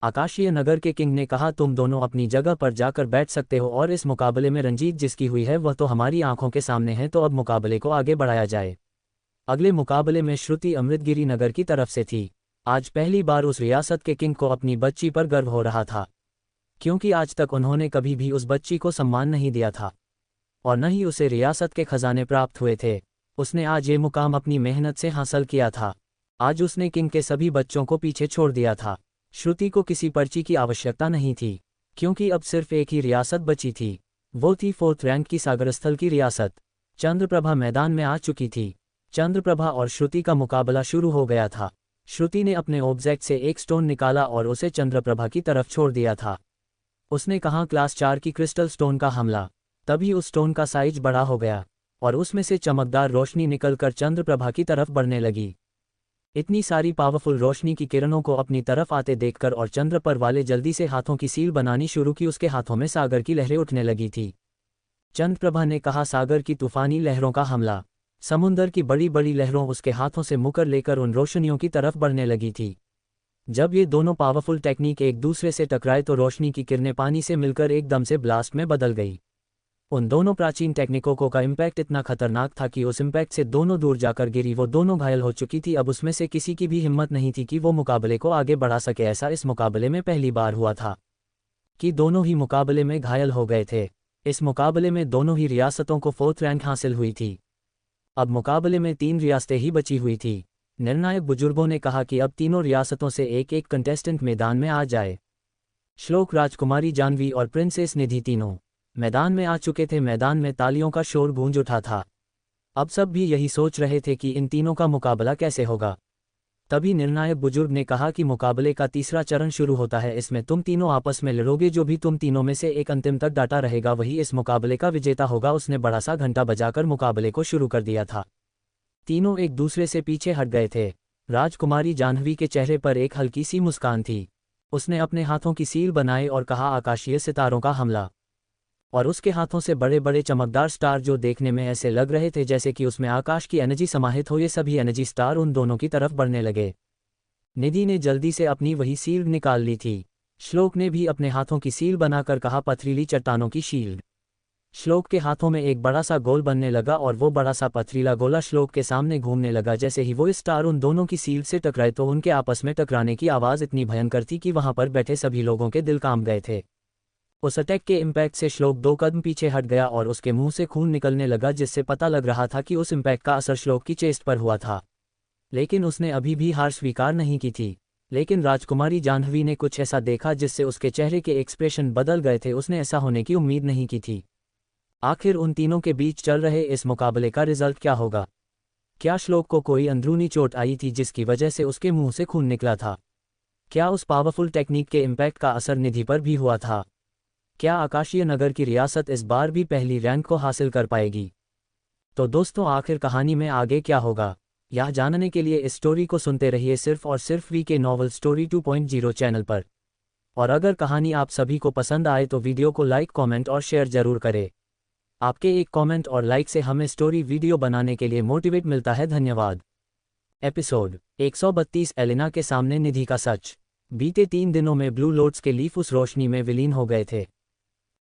आकाशीय नगर के किंग ने कहा, तुम दोनों अपनी जगह पर जाकर बैठ सकते हो और इस मुकाबले में रंजीत जिसकी हुई है वह तो हमारी आंखों के सामने है, तो अब मुकाबले को आगे बढ़ाया जाए। अगले मुकाबले में श्रुति अमृतगिरी नगर की तरफ से थी। आज पहली बार उस रियासत के किंग को अपनी बच्ची पर गर्व हो रहा था, क्योंकि आज तक उन्होंने कभी भी उस बच्ची को सम्मान नहीं दिया था और न ही उसे रियासत के खजाने प्राप्त हुए थे। उसने आज ये मुकाम अपनी मेहनत से हासिल किया था। आज उसने किंग के सभी बच्चों को पीछे छोड़ दिया था। श्रुति को किसी पर्ची की आवश्यकता नहीं थी, क्योंकि अब सिर्फ एक ही रियासत बची थी, वो थी 4th रैंक की सागरस्थल की रियासत। चंद्रप्रभा मैदान में आ चुकी थी। चंद्रप्रभा और श्रुति का मुकाबला शुरू हो गया था। श्रुति ने अपने ऑब्जेक्ट से एक स्टोन निकाला और उसे चंद्रप्रभा की तरफ छोड़ दिया था। उसने कहा, क्लास 4 की क्रिस्टल स्टोन का हमला। तभी उस स्टोन का साइज बड़ा हो गया और उसमें से चमकदार रोशनी निकलकर चंद्रप्रभा की तरफ बढ़ने लगी। इतनी सारी पावरफुल रोशनी की किरणों को अपनी तरफ आते देखकर और चंद्र पर वाले जल्दी से हाथों की सील बनानी शुरू की। उसके हाथों में सागर की लहरें उठने लगी थी। चंद्रप्रभा ने कहा, सागर की तूफानी लहरों का हमला। समुंदर की बड़ी बड़ी लहरों उसके हाथों से मुकर लेकर उन रोशनियों की तरफ बढ़ने लगी थी। जब ये दोनों पावरफुल टेक्निक एक दूसरे से टकराए तो रोशनी की किरणें पानी से मिलकर एकदम से ब्लास्ट में बदल गई। उन दोनों प्राचीन टेक्निकों का इम्पैक्ट इतना खतरनाक था कि उस इम्पैक्ट से दोनों दूर जाकर गिरी। वो दोनों घायल हो चुकी थी। अब उसमें से किसी की भी हिम्मत नहीं थी कि वो मुकाबले को आगे बढ़ा सके। ऐसा इस मुकाबले में पहली बार हुआ था कि दोनों ही मुकाबले में घायल हो गए थे। इस मुकाबले में दोनों ही रियासतों को 4th रैंक हासिल हुई थी। अब मुकाबले में 3 रियासतें ही बची हुई थी। निर्णायक बुजुर्गों ने कहा कि अब तीनों रियासतों से एक एक कंटेस्टेंट मैदान में आ जाए। श्लोक, राजकुमारी जाह्नवी और प्रिंसेस निधि तीनों मैदान में आ चुके थे। मैदान में तालियों का शोर गूंज उठा था। अब सब भी यही सोच रहे थे कि इन तीनों का मुकाबला कैसे होगा। तभी निर्णायक बुजुर्ग ने कहा कि मुकाबले का तीसरा चरण शुरू होता है। इसमें तुम तीनों आपस में लड़ोगे। जो भी तुम तीनों में से एक अंतिम तक डाटा रहेगा वही इस मुकाबले का विजेता होगा। उसने बड़ा सा घंटा बजाकर मुकाबले को शुरू कर दिया था। तीनों एक दूसरे से पीछे हट गए थे। राजकुमारी जाह्नवी के चेहरे पर एक हल्की सी मुस्कान थी। उसने अपने हाथों की सील बनाए और कहा, आकाशीय सितारों का हमला। और उसके हाथों से बड़े बड़े चमकदार स्टार जो देखने में ऐसे लग रहे थे जैसे कि उसमें आकाश की एनर्जी समाहित हो, ये सभी एनर्जी स्टार उन दोनों की तरफ बढ़ने लगे। निधि ने जल्दी से अपनी वही सील निकाल ली थी। श्लोक ने भी अपने हाथों की सील बनाकर कहा, पथरीली चट्टानों की शील्ड। श्लोक के हाथों में एक बड़ा सा गोल बनने लगा और वो बड़ा सा पथरीला गोला श्लोक के सामने घूमने लगा। जैसे ही वो स्टार उन दोनों की सील से टकराए तो उनके आपस में टकराने की आवाज़ इतनी भयंकर थी कि वहां पर बैठे सभी लोगों के दिल कांप गए थे। उस अटैक के इम्पैक्ट से श्लोक 2 कदम पीछे हट गया और उसके मुंह से खून निकलने लगा, जिससे पता लग रहा था कि उस इम्पैक्ट का असर श्लोक की चेस्ट पर हुआ था। लेकिन उसने अभी भी हार स्वीकार नहीं की थी। लेकिन राजकुमारी जाह्नवी ने कुछ ऐसा देखा जिससे उसके चेहरे के एक्सप्रेशन बदल गए थे। उसने ऐसा होने की उम्मीद नहीं की थी। आखिर उन तीनों के बीच चल रहे इस मुकाबले का रिजल्ट क्या होगा? क्या श्लोक को कोई अंदरूनी चोट आई थी जिसकी वजह से उसके मुंह से खून निकला था? क्या उस पावरफुल टेक्निक के इम्पैक्ट का असर निधि पर भी हुआ था? क्या आकाशीय नगर की रियासत इस बार भी पहली रैंक को हासिल कर पाएगी? तो दोस्तों, आखिर कहानी में आगे क्या होगा, यह जानने के लिए इस स्टोरी को सुनते रहिए सिर्फ और सिर्फ वीके नॉवल स्टोरी 2.0 चैनल पर। और अगर कहानी आप सभी को पसंद आए तो वीडियो को लाइक, कमेंट और शेयर जरूर करें। आपके एक कमेंट और लाइक से हमें स्टोरी वीडियो बनाने के लिए मोटिवेट मिलता है। धन्यवाद। एपिसोड 132, एलिना के सामने निधि का सच। बीते 3 दिनों में ब्लू लोड्स के लीफ उस रोशनी में विलीन हो गए थे।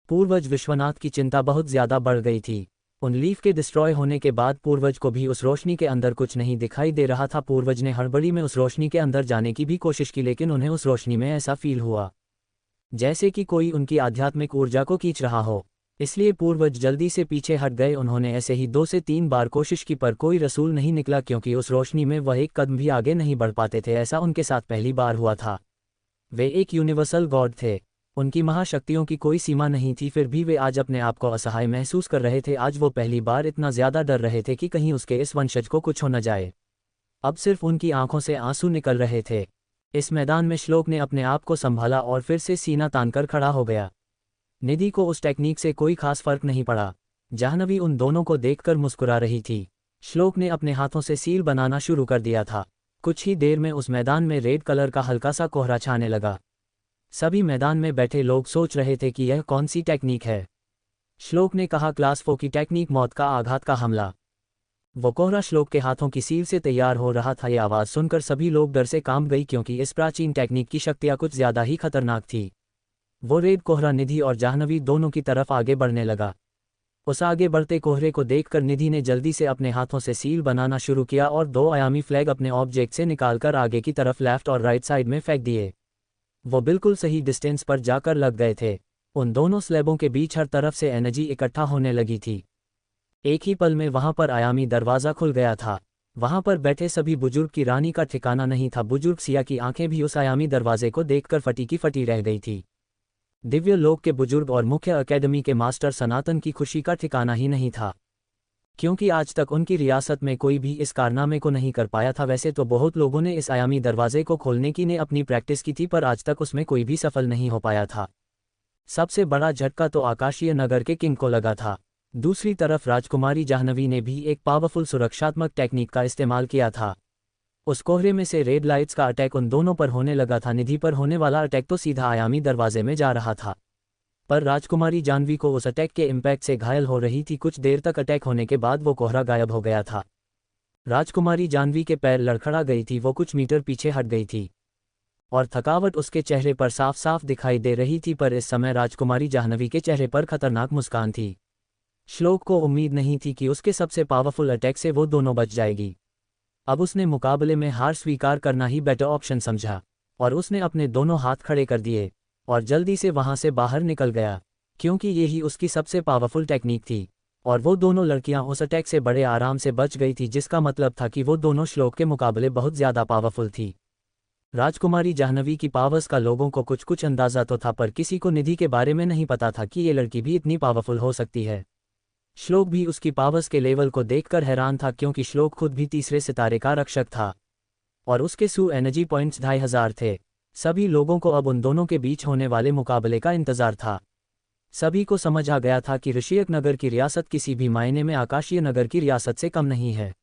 पूर्वज विश्वनाथ की चिंता बहुत ज्यादा बढ़ गई थी। उन लीफ के डिस्ट्रॉय होने के बाद पूर्वज को भी उस रोशनी के अंदर कुछ नहीं दिखाई दे रहा था। पूर्वज ने हड़बड़ी में उस रोशनी के अंदर जाने की भी कोशिश की, लेकिन उन्हें उस रोशनी में ऐसा फील हुआ जैसे कि कोई उनकी आध्यात्मिक ऊर्जा को खींच रहा हो। इसलिए पूर्वज जल्दी से पीछे हट गए। उन्होंने ऐसे ही 2 से 3 बार कोशिश की पर कोई रसूल नहीं निकला, क्योंकि उस रोशनी में वह एक कदम भी आगे नहीं बढ़ पाते थे। ऐसा उनके साथ पहली बार हुआ था। वे एक यूनिवर्सल गॉड थे। उनकी महाशक्तियों की कोई सीमा नहीं थी, फिर भी वे आज अपने आप को असहाय महसूस कर रहे थे। आज वो पहली बार इतना ज्यादा डर रहे थे कि कहीं उसके इस वंशज को कुछ हो न जाए। अब सिर्फ उनकी आंखों से आंसू निकल रहे थे। इस मैदान में श्लोक ने अपने आप को संभाला और फिर से सीना तानकर खड़ा हो गया। निधि को उस टेक्निक से कोई खास फर्क नहीं पड़ा। जाह्नवी उन दोनों को देखकर मुस्कुरा रही थी। श्लोक ने अपने हाथों से सील बनाना शुरू कर दिया था। कुछ ही देर में उस मैदान में रेड कलर का हल्का सा कोहरा छाने लगा। सभी मैदान में बैठे लोग सोच रहे थे कि यह कौन सी टेक्निक है। श्लोक ने कहा, क्लास 4 की टेक्निक, मौत का आघात का हमला। वो कोहरा श्लोक के हाथों की सील से तैयार हो रहा था। यह आवाज़ सुनकर सभी लोग डर से कांप गई, क्योंकि इस प्राचीन टेक्निक की शक्तियाँ कुछ ज़्यादा ही खतरनाक थी। वो रेड कोहरा निधि और जाह्नवी दोनों की तरफ आगे बढ़ने लगा। उस आगे बढ़ते कोहरे को देखकर निधि ने जल्दी से अपने हाथों से सील बनाना शुरू किया और 2 आयामी फ्लैग अपने ऑब्जेक्ट से निकालकर आगे की तरफ लेफ्ट और राइट साइड में फेंक दिए। वो बिल्कुल सही डिस्टेंस पर जाकर लग गए थे। उन दोनों स्लैबों के बीच हर तरफ से एनर्जी इकट्ठा होने लगी थी। एक ही पल में वहां पर आयामी दरवाज़ा खुल गया था। वहां पर बैठे सभी बुजुर्ग की रानी का ठिकाना नहीं था। बुजुर्ग सिया की आंखें भी उस आयामी दरवाजे को देखकर फटी की फटी रह गई थी। दिव्य लोक के बुजुर्ग और मुख्य अकेडमी के मास्टर सनातन की खुशी का ठिकाना ही नहीं था, क्योंकि आज तक उनकी रियासत में कोई भी इस कारनामे को नहीं कर पाया था। वैसे तो बहुत लोगों ने इस आयामी दरवाजे को खोलने की ने अपनी प्रैक्टिस की थी, पर आज तक उसमें कोई भी सफल नहीं हो पाया था। सबसे बड़ा झटका तो आकाशीय नगर के किंग को लगा था। दूसरी तरफ राजकुमारी जाह्नवी ने भी एक पावरफुल सुरक्षात्मक टेक्निक का इस्तेमाल किया था। उस कोहरे में से रेड लाइट्स का अटैक उन दोनों पर होने लगा था। निधि पर होने वाला अटैक तो सीधा आयामी दरवाजे में जा रहा था, पर राजकुमारी जाह्नवी को उस अटैक के इम्पैक्ट से घायल हो रही थी। कुछ देर तक अटैक होने के बाद वो कोहरा गायब हो गया था। राजकुमारी जाह्नवी के पैर लड़खड़ा गई थी। वो कुछ मीटर पीछे हट गई थी और थकावट उसके चेहरे पर साफ साफ दिखाई दे रही थी, पर इस समय राजकुमारी जाह्नवी के चेहरे पर खतरनाक मुस्कान थी। श्लोक को उम्मीद नहीं थी कि उसके सबसे पावरफुल अटैक से वो दोनों बच जाएगी। अब उसने मुकाबले में हार स्वीकार करना ही बेटर ऑप्शन समझा और उसने अपने दोनों हाथ खड़े कर दिए और जल्दी से वहां से बाहर निकल गया, क्योंकि यही उसकी सबसे पावरफुल टेक्निक थी। और वो दोनों लड़कियां उस अटैक से बड़े आराम से बच गई थी, जिसका मतलब था कि वो दोनों श्लोक के मुकाबले बहुत ज़्यादा पावरफुल थी। राजकुमारी जाह्नवी की पावर्स का लोगों को कुछ कुछ अंदाजा तो था, पर किसी को निधि के बारे में नहीं पता था कि ये लड़की भी इतनी पावरफुल हो सकती है। श्लोक भी उसकी पावर्स के लेवल को देखकर हैरान था, क्योंकि श्लोक खुद भी तीसरे सितारे का रक्षक था और उसके सू एनर्जी पॉइंट्स 2500 थे। सभी लोगों को अब उन दोनों के बीच होने वाले मुकाबले का इंतजार था। सभी को समझ आ गया था कि ऋषियक नगर की रियासत किसी भी मायने में आकाशीय नगर की रियासत से कम नहीं है।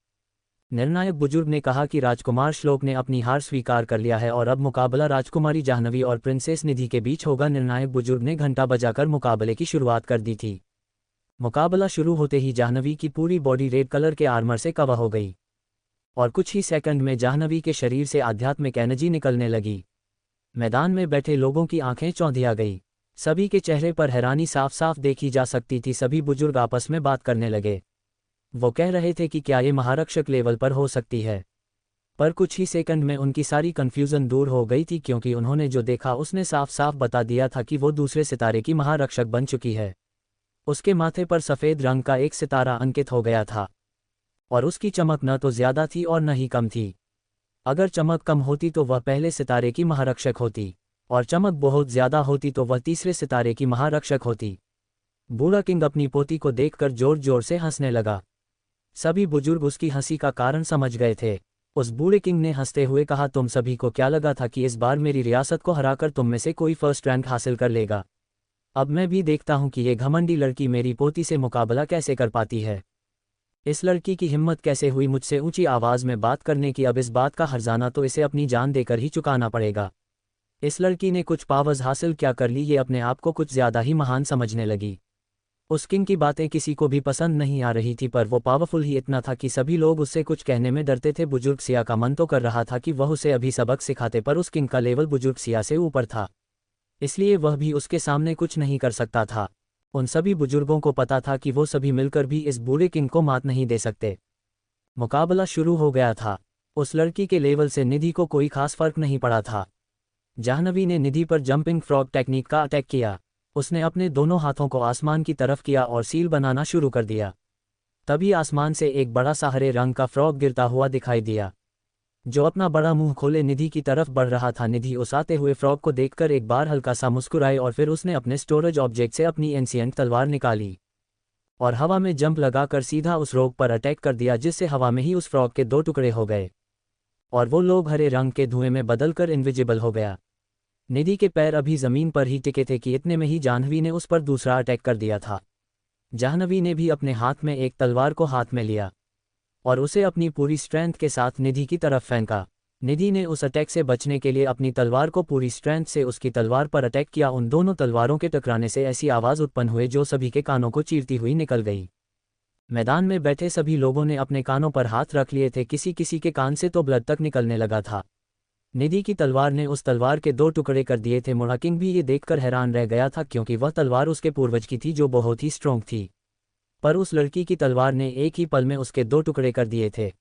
निर्णायक बुजुर्ग ने कहा कि राजकुमार श्लोक ने अपनी हार स्वीकार कर लिया है और अब मुकाबला राजकुमारी जाह्नवी और प्रिंसेस निधि के बीच होगा। निर्णायक बुजुर्ग ने घंटा बजाकर मुकाबले की शुरुआत कर दी थी। मुकाबला शुरू होते ही जाह्नवी की पूरी बॉडी रेड कलर के आर्मर से कवर हो गई और कुछ ही सेकंड में जाह्नवी के शरीर से आध्यात्मिक एनर्जी निकलने लगी। मैदान में बैठे लोगों की आंखें चौंधिया गई। सभी के चेहरे पर हैरानी साफ साफ देखी जा सकती थी। सभी बुजुर्ग आपस में बात करने लगे। वो कह रहे थे कि क्या ये महारक्षक लेवल पर हो सकती है, पर कुछ ही सेकंड में उनकी सारी कंफ्यूजन दूर हो गई थी, क्योंकि उन्होंने जो देखा उसने साफ साफ बता दिया था कि वो दूसरे सितारे की महारक्षक बन चुकी है। उसके माथे पर सफ़ेद रंग का एक सितारा अंकित हो गया था और उसकी चमक न तो ज़्यादा थी और न ही कम थी। अगर चमक कम होती तो वह पहले सितारे की महारक्षक होती, और चमक बहुत ज़्यादा होती तो वह तीसरे सितारे की महारक्षक होती। बूढ़ा किंग अपनी पोती को देखकर जोर जोर से हंसने लगा। सभी बुजुर्ग उसकी हंसी का कारण समझ गए थे। उस बूढ़े किंग ने हंसते हुए कहा, तुम सभी को क्या लगा था कि इस बार मेरी रियासत को हराकर तुम में से कोई फर्स्ट रैंक हासिल कर लेगा? अब मैं भी देखता हूं कि ये घमंडी लड़की मेरी पोती से मुकाबला कैसे कर पाती है। इस लड़की की हिम्मत कैसे हुई मुझसे ऊंची आवाज़ में बात करने की? अब इस बात का हर्जाना तो इसे अपनी जान देकर ही चुकाना पड़ेगा। इस लड़की ने कुछ पावर्स हासिल क्या कर ली, ये अपने आप को कुछ ज़्यादा ही महान समझने लगी। उस किंग की बातें किसी को भी पसंद नहीं आ रही थी, पर वो पावरफुल ही इतना था कि सभी लोग उससे कुछ कहने में डरते थे। बुजुर्ग सिया का मन तो कर रहा था कि वह उसे अभी सबक सिखाते, पर उस किंग का लेवल बुजुर्ग सिया से ऊपर था, इसलिए वह भी उसके सामने कुछ नहीं कर सकता था। उन सभी बुजुर्गों को पता था कि वो सभी मिलकर भी इस बूढ़े किंग को मात नहीं दे सकते। मुकाबला शुरू हो गया था। उस लड़की के लेवल से निधि को कोई खास फर्क नहीं पड़ा था। जाह्नवी ने निधि पर जंपिंग फ्रॉग टेक्निक का अटैक किया। उसने अपने दोनों हाथों को आसमान की तरफ किया और सील बनाना शुरू कर दिया। तभी आसमान से एक बड़ा सा हरे रंग का फ्रॉग गिरता हुआ दिखाई दिया, जो अपना बड़ा मुंह खोले निधि की तरफ बढ़ रहा था। निधि उस आते हुए फ्रॉग को देखकर एक बार हल्का सा मुस्कुराई और फिर उसने अपने स्टोरेज ऑब्जेक्ट से अपनी एंशिएंट तलवार निकाली और हवा में जंप लगाकर सीधा उस रोग पर अटैक कर दिया, जिससे हवा में ही उस फ्रॉग के 2 टुकड़े हो गए और वो लोग हरे रंग के धुएं में बदलकर इनविजिबल हो गया। निधि के पैर अभी जमीन पर ही टिके थे कि इतने में ही जाह्नवी ने उस पर दूसरा अटैक कर दिया था। जाह्नवी ने भी अपने हाथ में एक तलवार को हाथ में लिया और उसे अपनी पूरी स्ट्रेंथ के साथ निधि की तरफ फेंका। निधि ने उस अटैक से बचने के लिए अपनी तलवार को पूरी स्ट्रेंथ से उसकी तलवार पर अटैक किया। उन दोनों तलवारों के टकराने से ऐसी आवाज़ उत्पन्न हुई जो सभी के कानों को चीरती हुई निकल गई। मैदान में बैठे सभी लोगों ने अपने कानों पर हाथ रख लिए थे। किसी किसी के कान से तो ब्लड तक निकलने लगा था। निधि की तलवार ने उस तलवार के 2 टुकड़े कर दिए थे। मुड़ा किंग भी ये देखकर हैरान रह गया था, क्योंकि वह तलवार उसके पूर्वज की थी जो बहुत ही स्ट्रोंग थी, पर उस लड़की की तलवार ने एक ही पल में उसके 2 टुकड़े कर दिए थे।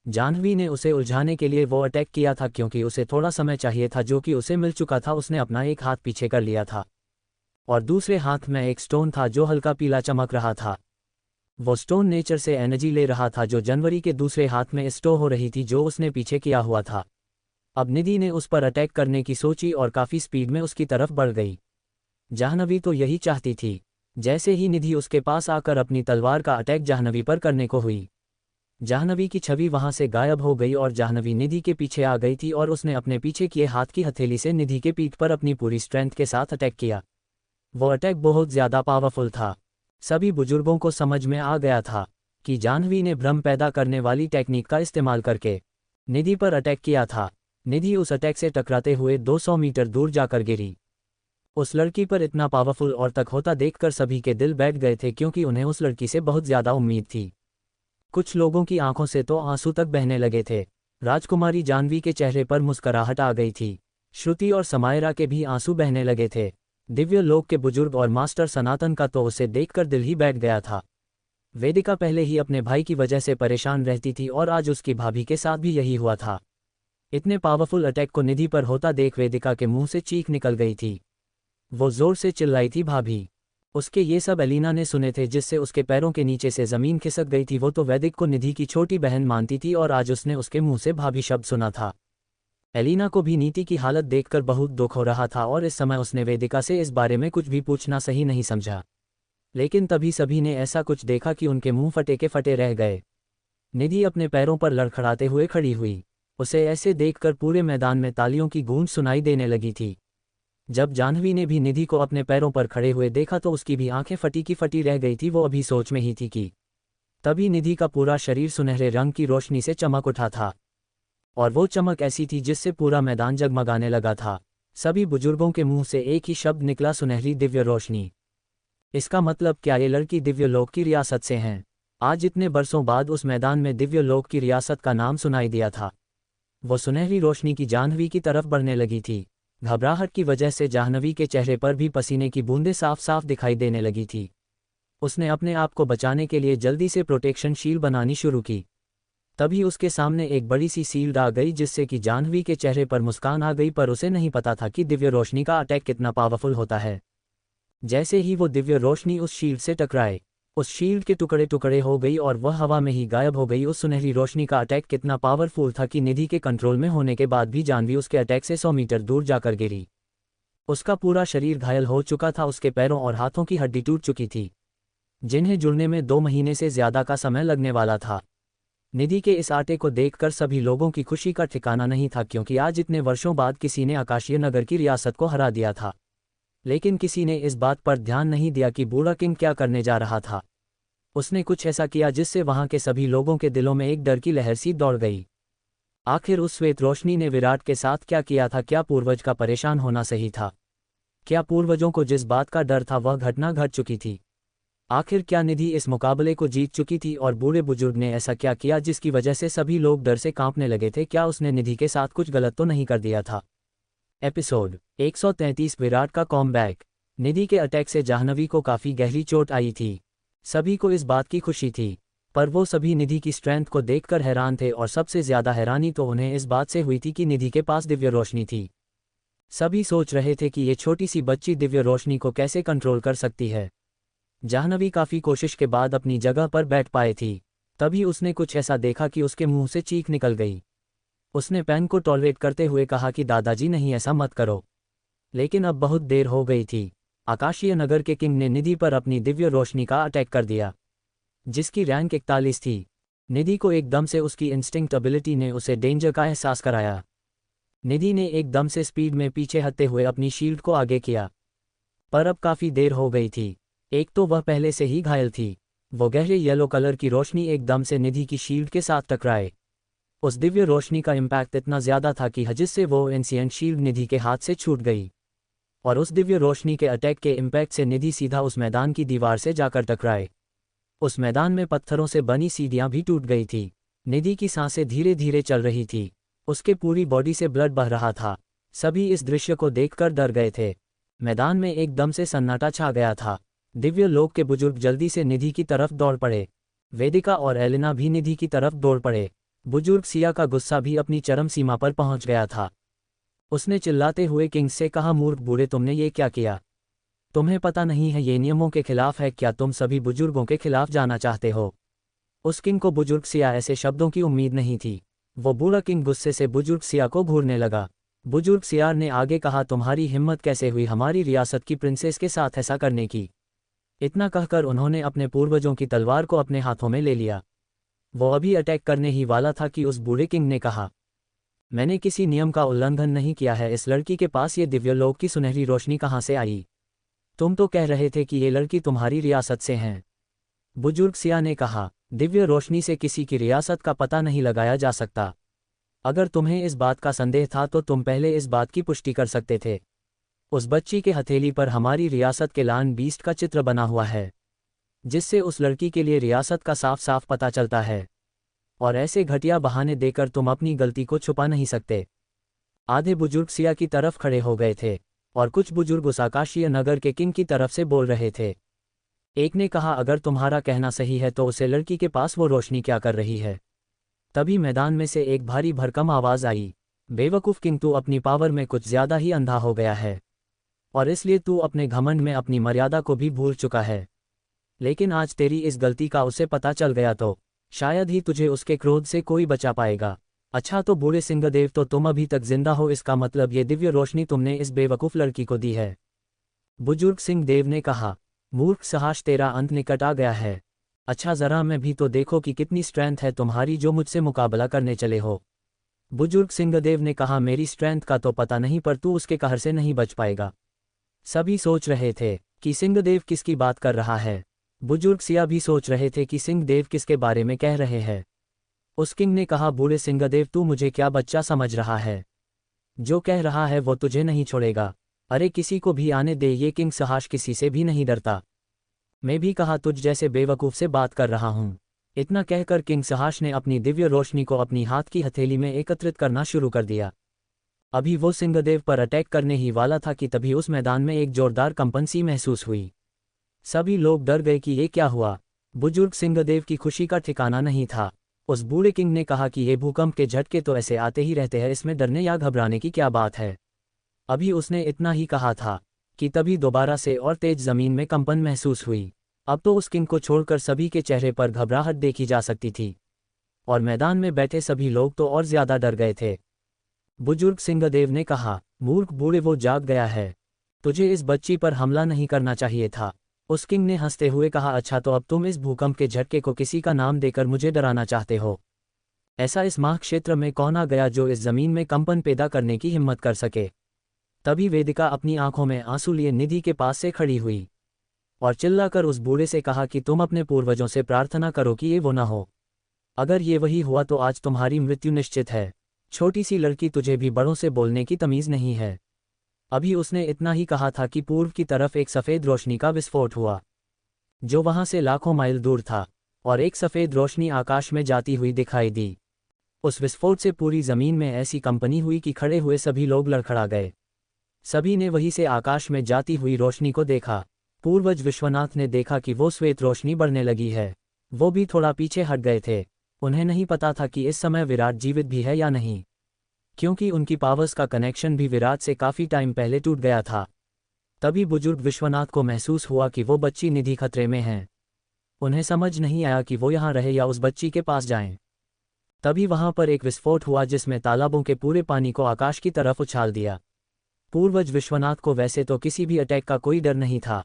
जाह्नवी ने उसे उलझाने के लिए वो अटैक किया था, क्योंकि उसे थोड़ा समय चाहिए था जो कि उसे मिल चुका था। उसने अपना एक हाथ पीछे कर लिया था और दूसरे हाथ में एक स्टोन था जो हल्का पीला चमक रहा था। वो स्टोन नेचर से एनर्जी ले रहा था जो जनवरी के दूसरे हाथ में स्टोर हो रही थी, जो उसने पीछे किया हुआ था। अब निधि ने उस पर अटैक करने की सोची और काफ़ी स्पीड में उसकी तरफ बढ़ गई। जाह्नवी तो यही चाहती थी। जैसे ही निधि उसके पास आकर अपनी तलवार का अटैक जाह्नवी पर करने को हुई, जाह्नवी की छवि वहां से गायब हो गई और जाह्नवी निधि के पीछे आ गई थी और उसने अपने पीछे किए हाथ की हथेली से निधि के पीठ पर अपनी पूरी स्ट्रेंथ के साथ अटैक किया। वो अटैक बहुत ज़्यादा पावरफुल था। सभी बुजुर्गों को समझ में आ गया था कि जाह्नवी ने भ्रम पैदा करने वाली टेक्निक का इस्तेमाल करके निधि पर अटैक किया था। निधि उस अटैक से टकराते हुए 200 मीटर दूर जाकर गिरी। उस लड़की पर इतना पावरफुल और तक होता देखकर सभी के दिल बैठ गए थे, क्योंकि उन्हें उस लड़की से बहुत ज़्यादा उम्मीद थी। कुछ लोगों की आंखों से तो आंसू तक बहने लगे थे। राजकुमारी जाह्नवी के चेहरे पर मुस्कुराहट आ गई थी। श्रुति और समायरा के भी आंसू बहने लगे थे। दिव्य लोक के बुजुर्ग और मास्टर सनातन का तो उसे देखकर दिल ही बैठ गया था। वेदिका पहले ही अपने भाई की वजह से परेशान रहती थी और आज उसकी भाभी के साथ भी यही हुआ था। इतने पावरफुल अटैक को निधि पर होता देख वेदिका के मुंह से चीख निकल गई थी। वो जोर से चिल्लाई थी, भाभी। उसके ये सब एलिना ने सुने थे, जिससे उसके पैरों के नीचे से ज़मीन खिसक गई थी। वो तो वैदिक को निधि की छोटी बहन मानती थी और आज उसने उसके मुंह से भाभी शब्द सुना था। एलिना को भी नीति की हालत देखकर बहुत दुख हो रहा था और इस समय उसने वेदिका से इस बारे में कुछ भी पूछना सही नहीं समझा। लेकिन तभी सभी ने ऐसा कुछ देखा कि उनके मुंह फटे के फटे रह गए। निधि अपने पैरों पर लड़खड़ाते हुए खड़ी हुई। उसे ऐसे देखकर पूरे मैदान में तालियों की गूंज सुनाई देने लगी थी। जब जाह्नवी ने भी निधि को अपने पैरों पर खड़े हुए देखा तो उसकी भी आंखें फटी की फटी रह गई थी। वो अभी सोच में ही थी कि तभी निधि का पूरा शरीर सुनहरे रंग की रोशनी से चमक उठा था, और वो चमक ऐसी थी जिससे पूरा मैदान जगमगाने लगा था। सभी बुजुर्गों के मुंह से एक ही शब्द निकला, सुनहरी दिव्य रोशनी। इसका मतलब क्या ये लड़की दिव्य लोक की रियासत से हैं? आज इतने बरसों बाद उस मैदान में दिव्य लोक की रियासत का नाम सुनाई दिया था। वो सुनहरी रोशनी की जाह्नवी की तरफ बढ़ने लगी थी। घबराहट की वजह से जाह्नवी के चेहरे पर भी पसीने की बूंदें साफ साफ दिखाई देने लगी थी। उसने अपने आप को बचाने के लिए जल्दी से प्रोटेक्शन शील्ड बनानी शुरू की। तभी उसके सामने एक बड़ी सी शील्ड आ गई जिससे कि जाह्नवी के चेहरे पर मुस्कान आ गई, पर उसे नहीं पता था कि दिव्य रोशनी का अटैक कितना पावरफुल होता है। जैसे ही वो दिव्य रोशनी उस शील्ड से टकराए, उस शील्ड के टुकड़े टुकड़े हो गई और वह हवा में ही गायब हो गई। उस सुनहरी रोशनी का अटैक कितना पावरफुल था कि निधि के कंट्रोल में होने के बाद भी जाह्नवी उसके अटैक से 100 मीटर दूर जाकर गिरी। उसका पूरा शरीर घायल हो चुका था, उसके पैरों और हाथों की हड्डी टूट चुकी थी, जिन्हें जुड़ने में 2 महीने से ज्यादा का समय लगने वाला था। निधि के इस आटे को देखकर सभी लोगों की खुशी का ठिकाना नहीं था, क्योंकि आज इतने वर्षों बाद किसी ने आकाशीय नगर की रियासत को हरा दिया था। लेकिन किसी ने इस बात पर ध्यान नहीं दिया कि बूढ़ा किंग क्या करने जा रहा था। उसने कुछ ऐसा किया जिससे वहां के सभी लोगों के दिलों में एक डर की लहर सी दौड़ गई। आखिर उस श्वेत रोशनी ने विराट के साथ क्या किया था? क्या पूर्वज का परेशान होना सही था? क्या पूर्वजों को जिस बात का डर था वह घटना घट चुकी थी? आखिर क्या निधि इस मुकाबले को जीत चुकी थी? और बूढ़े बुजुर्ग ने ऐसा क्या किया जिसकी वजह से सभी लोग डर से कांपने लगे थे? क्या उसने निधि के साथ कुछ गलत तो नहीं कर दिया था? एपिसोड 133 विराट का कॉमबैक। निधि के अटैक से जाह्नवी को काफी गहरी चोट आई थी। सभी को इस बात की खुशी थी, पर वो सभी निधि की स्ट्रेंथ को देखकर हैरान थे, और सबसे ज्यादा हैरानी तो उन्हें इस बात से हुई थी कि निधि के पास दिव्य रोशनी थी। सभी सोच रहे थे कि ये छोटी सी बच्ची दिव्य रोशनी को कैसे कंट्रोल कर सकती है। जाह्नवी काफी कोशिश के बाद अपनी जगह पर बैठ पाई थी। तभी उसने कुछ ऐसा देखा कि उसके मुंह से चीख निकल गई। उसने पेन को टॉलरेट करते हुए कहा कि दादाजी नहीं, ऐसा मत करो। लेकिन अब बहुत देर हो गई थी। आकाशीय नगर के किंग ने निधि पर अपनी दिव्य रोशनी का अटैक कर दिया, जिसकी रैंक 41 थी। निधि को एकदम से उसकी इंस्टिंक्ट एबिलिटी ने उसे डेंजर का एहसास कराया। निधि ने एकदम से स्पीड में पीछे हटते हुए अपनी शील्ड को आगे किया, पर अब काफी देर हो गई थी। एक तो वह पहले से ही घायल थी। वो गहरे येलो कलर की रोशनी एकदम से निधि की शील्ड के साथ टकराए। उस दिव्य रोशनी का इम्पैक्ट इतना ज्यादा था कि जिससे वो एंशिएंट शील्ड निधि के हाथ से छूट गई, और उस दिव्य रोशनी के अटैक के इम्पैक्ट से निधि सीधा उस मैदान की दीवार से जाकर टकराए। उस मैदान में पत्थरों से बनी सीढ़ियां भी टूट गई थी। निधि की सांसें धीरे धीरे चल रही थी, उसके पूरी बॉडी से ब्लड बह रहा था। सभी इस दृश्य को देखकर डर गए थे। मैदान में एकदम से सन्नाटा छा गया था। दिव्य लोक के बुजुर्ग जल्दी से निधि की तरफ दौड़ पड़े। वेदिका और एलिना भी निधि की तरफ दौड़ पड़े। बुजुर्ग सिया का गुस्सा भी अपनी चरम सीमा पर पहुंच गया था। उसने चिल्लाते हुए किंग से कहा, मूर्ख बूढ़े, तुमने ये क्या किया? तुम्हें पता नहीं है ये नियमों के खिलाफ है? क्या तुम सभी बुजुर्गों के खिलाफ जाना चाहते हो? उस किंग को बुजुर्ग सिया ऐसे शब्दों की उम्मीद नहीं थी। वो बूढ़ा किंग गुस्से से बुजुर्ग सिया को घूरने लगा। बुजुर्ग सियार ने आगे कहा, तुम्हारी हिम्मत कैसे हुई हमारी रियासत की प्रिंसेस के साथ ऐसा करने की? इतना कहकर उन्होंने अपने पूर्वजों की तलवार को अपने हाथों में ले लिया। वो अभी अटैक करने ही वाला था कि उस बूढ़े किंग ने कहा, मैंने किसी नियम का उल्लंघन नहीं किया है। इस लड़की के पास ये दिव्य लोक की सुनहरी रोशनी कहाँ से आई? तुम तो कह रहे थे कि ये लड़की तुम्हारी रियासत से हैं। बुजुर्ग सिया ने कहा, दिव्य रोशनी से किसी की रियासत का पता नहीं लगाया जा सकता। अगर तुम्हें इस बात का संदेह था तो तुम पहले इस बात की पुष्टि कर सकते थे। उस बच्ची के हथेली पर हमारी रियासत के लान बीस्ट का चित्र बना हुआ है, जिससे उस लड़की के लिए रियासत का साफ साफ पता चलता है। और ऐसे घटिया बहाने देकर तुम अपनी गलती को छुपा नहीं सकते। आधे बुजुर्ग सिया की तरफ खड़े हो गए थे, और कुछ बुजुर्ग उस आकाशीय नगर के किंग की तरफ से बोल रहे थे। एक ने कहा, अगर तुम्हारा कहना सही है तो उसे लड़की के पास वो रोशनी क्या कर रही है? तभी मैदान में से एक भारी भरकम आवाज आई, बेवकूफ किंग, तू अपनी पावर में कुछ ज्यादा ही अंधा हो गया है, और इसलिए तू अपने घमंड में अपनी मर्यादा को भी भूल चुका है। लेकिन आज तेरी इस गलती का उसे पता चल गया तो शायद ही तुझे उसके क्रोध से कोई बचा पाएगा। अच्छा तो बूढ़े सिंहदेव, तो तुम अभी तक जिंदा हो, इसका मतलब ये दिव्य रोशनी तुमने इस बेवकूफ़ लड़की को दी है। बुजुर्ग सिंहदेव ने कहा। मूर्ख सहाश, तेरा अंत निकट आ गया है। अच्छा जरा मैं भी तो देखो कि कितनी स्ट्रेंथ है तुम्हारी जो मुझसे मुकाबला करने चले हो। बुजुर्ग सिंहदेव ने कहा, मेरी स्ट्रेंथ का तो पता नहीं पर तू उसके कहर से नहीं बच पाएगा। सभी सोच रहे थे कि सिंहदेव किसकी बात कर रहा है। बुजुर्ग सिया भी सोच रहे थे कि सिंहदेव किसके बारे में कह रहे हैं। उस किंग ने कहा, बूढ़े सिंहदेव, तू मुझे क्या बच्चा समझ रहा है? जो कह रहा है वो तुझे नहीं छोड़ेगा। अरे किसी को भी आने दे, ये किंग सहाश किसी से भी नहीं डरता। मैं भी कहा तुझ जैसे बेवकूफ़ से बात कर रहा हूँ। इतना कहकर किंग सहाश ने अपनी दिव्य रोशनी को अपनी हाथ की हथेली में एकत्रित करना शुरू कर दिया। अभी वो सिंहदेव पर अटैक करने ही वाला था कि तभी उस मैदान में एक जोरदार कंपन सी महसूस हुई। सभी लोग डर गए कि ये क्या हुआ। बुजुर्ग सिंहदेव की खुशी का ठिकाना नहीं था। उस बूढ़े किंग ने कहा कि ये भूकंप के झटके तो ऐसे आते ही रहते हैं, इसमें डरने या घबराने की क्या बात है। अभी उसने इतना ही कहा था कि तभी दोबारा से और तेज जमीन में कंपन महसूस हुई। अब तो उस किंग को छोड़कर सभी के चेहरे पर घबराहट देखी जा सकती थी और मैदान में बैठे सभी लोग तो और ज्यादा डर गए थे। बुजुर्ग सिंहदेव ने कहा, मूर्ख बूढ़े, वो जाग गया है। तुझे इस बच्ची पर हमला नहीं करना चाहिए था। उस किंग ने हंसते हुए कहा, अच्छा तो अब तुम इस भूकंप के झटके को किसी का नाम देकर मुझे डराना चाहते हो। ऐसा इस महाक्षेत्र में कौन आ गया जो इस जमीन में कंपन पैदा करने की हिम्मत कर सके। तभी वेदिका अपनी आंखों में आंसू लिए निधि के पास से खड़ी हुई और चिल्लाकर उस बूढ़े से कहा कि तुम अपने पूर्वजों से प्रार्थना करो कि ये वो न हो। अगर ये वही हुआ तो आज तुम्हारी मृत्यु निश्चित है। छोटी सी लड़की, तुझे भी बड़ों से बोलने की तमीज़ नहीं है। अभी उसने इतना ही कहा था कि पूर्व की तरफ एक सफ़ेद रोशनी का विस्फोट हुआ जो वहां से लाखों माइल दूर था और एक सफ़ेद रोशनी आकाश में जाती हुई दिखाई दी। उस विस्फोट से पूरी जमीन में ऐसी कंपनी हुई कि खड़े हुए सभी लोग लड़खड़ा गए। सभी ने वहीं से आकाश में जाती हुई रोशनी को देखा। पूर्वज विश्वनाथ ने देखा कि वो श्वेत रोशनी बढ़ने लगी है। वो भी थोड़ा पीछे हट गए थे। उन्हें नहीं पता था कि इस समय विराट जीवित भी है या नहीं, क्योंकि उनकी पावर्स का कनेक्शन भी विराट से काफ़ी टाइम पहले टूट गया था। तभी बुजुर्ग विश्वनाथ को महसूस हुआ कि वो बच्ची निधि खतरे में है। उन्हें समझ नहीं आया कि वो यहाँ रहे या उस बच्ची के पास जाएं। तभी वहां पर एक विस्फोट हुआ जिसमें तालाबों के पूरे पानी को आकाश की तरफ उछाल दिया। पूर्वज विश्वनाथ को वैसे तो किसी भी अटैक का कोई डर नहीं था,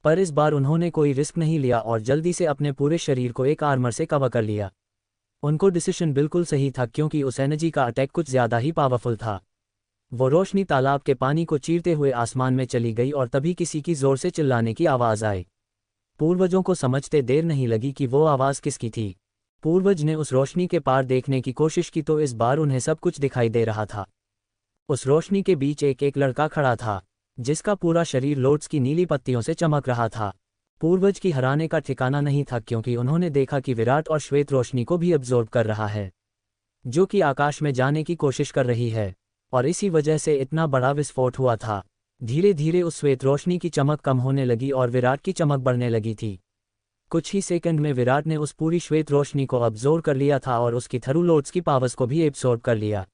पर इस बार उन्होंने कोई रिस्क नहीं लिया और जल्दी से अपने पूरे शरीर को एक आर्मर से कवर कर लिया। उनको डिसीजन बिल्कुल सही था क्योंकि उस एनर्जी का अटैक कुछ ज़्यादा ही पावरफुल था। वो रोशनी तालाब के पानी को चीरते हुए आसमान में चली गई और तभी किसी की जोर से चिल्लाने की आवाज़ आई। पूर्वजों को समझते देर नहीं लगी कि वो आवाज़ किसकी थी। पूर्वज ने उस रोशनी के पार देखने की कोशिश की तो इस बार उन्हें सब कुछ दिखाई दे रहा था। उस रोशनी के बीच एक लड़का खड़ा था जिसका पूरा शरीर लोट्स की नीली पत्तियों से चमक रहा था। पूर्वज की हराने का ठिकाना नहीं था क्योंकि उन्होंने देखा कि विराट और श्वेत रोशनी को भी अब्जॉर्ब कर रहा है जो कि आकाश में जाने की कोशिश कर रही है और इसी वजह से इतना बड़ा विस्फोट हुआ था। धीरे धीरे उस श्वेत रोशनी की चमक कम होने लगी और विराट की चमक बढ़ने लगी थी। कुछ ही सेकंड में विराट ने उस पूरी श्वेत रोशनी को अब्जॉर्ब कर लिया था और उसकी थरू लोट्स की पावर्स को भी एब्सॉर्ब कर लिया।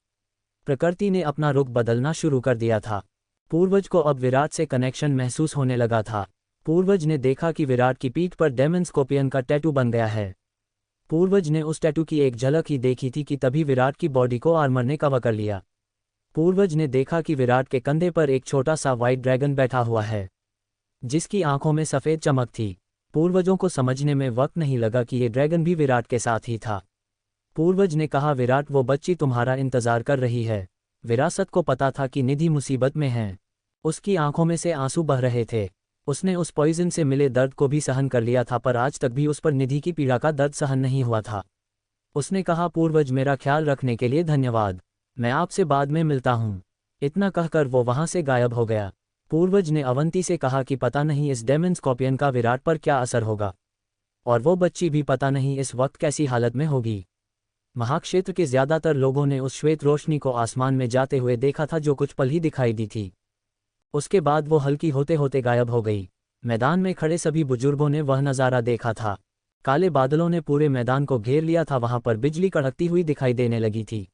प्रकृति ने अपना रुख बदलना शुरू कर दिया था। पूर्वज को अब विराट से कनेक्शन महसूस होने लगा था। पूर्वज ने देखा कि विराट की पीठ पर डेमन स्कॉर्पियन का टैटू बन गया है। पूर्वज ने उस टैटू की एक झलक ही देखी थी कि तभी विराट की बॉडी को आर्मर ने कवर कर लिया। पूर्वज ने देखा कि विराट के कंधे पर एक छोटा सा व्हाइट ड्रैगन बैठा हुआ है जिसकी आंखों में सफ़ेद चमक थी। पूर्वजों को समझने में वक्त नहीं लगा कि ये ड्रैगन भी विराट के साथ ही था। पूर्वज ने कहा, विराट, वो बच्ची तुम्हारा इंतजार कर रही है। विरासत को पता था कि निधि मुसीबत में है। उसकी आंखों में से आंसू बह रहे थे। उसने उस पॉइजन से मिले दर्द को भी सहन कर लिया था पर आज तक भी उस पर निधि की पीड़ा का दर्द सहन नहीं हुआ था। उसने कहा, पूर्वज, मेरा ख्याल रखने के लिए धन्यवाद। मैं आपसे बाद में मिलता हूँ। इतना कहकर वो वहां से गायब हो गया। पूर्वज ने अवंती से कहा कि पता नहीं इस डेमन स्कॉर्पियन का विराट पर क्या असर होगा और वो बच्ची भी पता नहीं इस वक्त कैसी हालत में होगी। महाक्षेत्र के ज्यादातर लोगों ने उस श्वेत रोशनी को आसमान में जाते हुए देखा था जो कुछ पल ही दिखाई दी थी। उसके बाद वो हल्की होते होते गायब हो गई। मैदान में खड़े सभी बुजुर्गों ने वह नज़ारा देखा था। काले बादलों ने पूरे मैदान को घेर लिया था। वहां पर बिजली कड़कती हुई दिखाई देने लगी थी।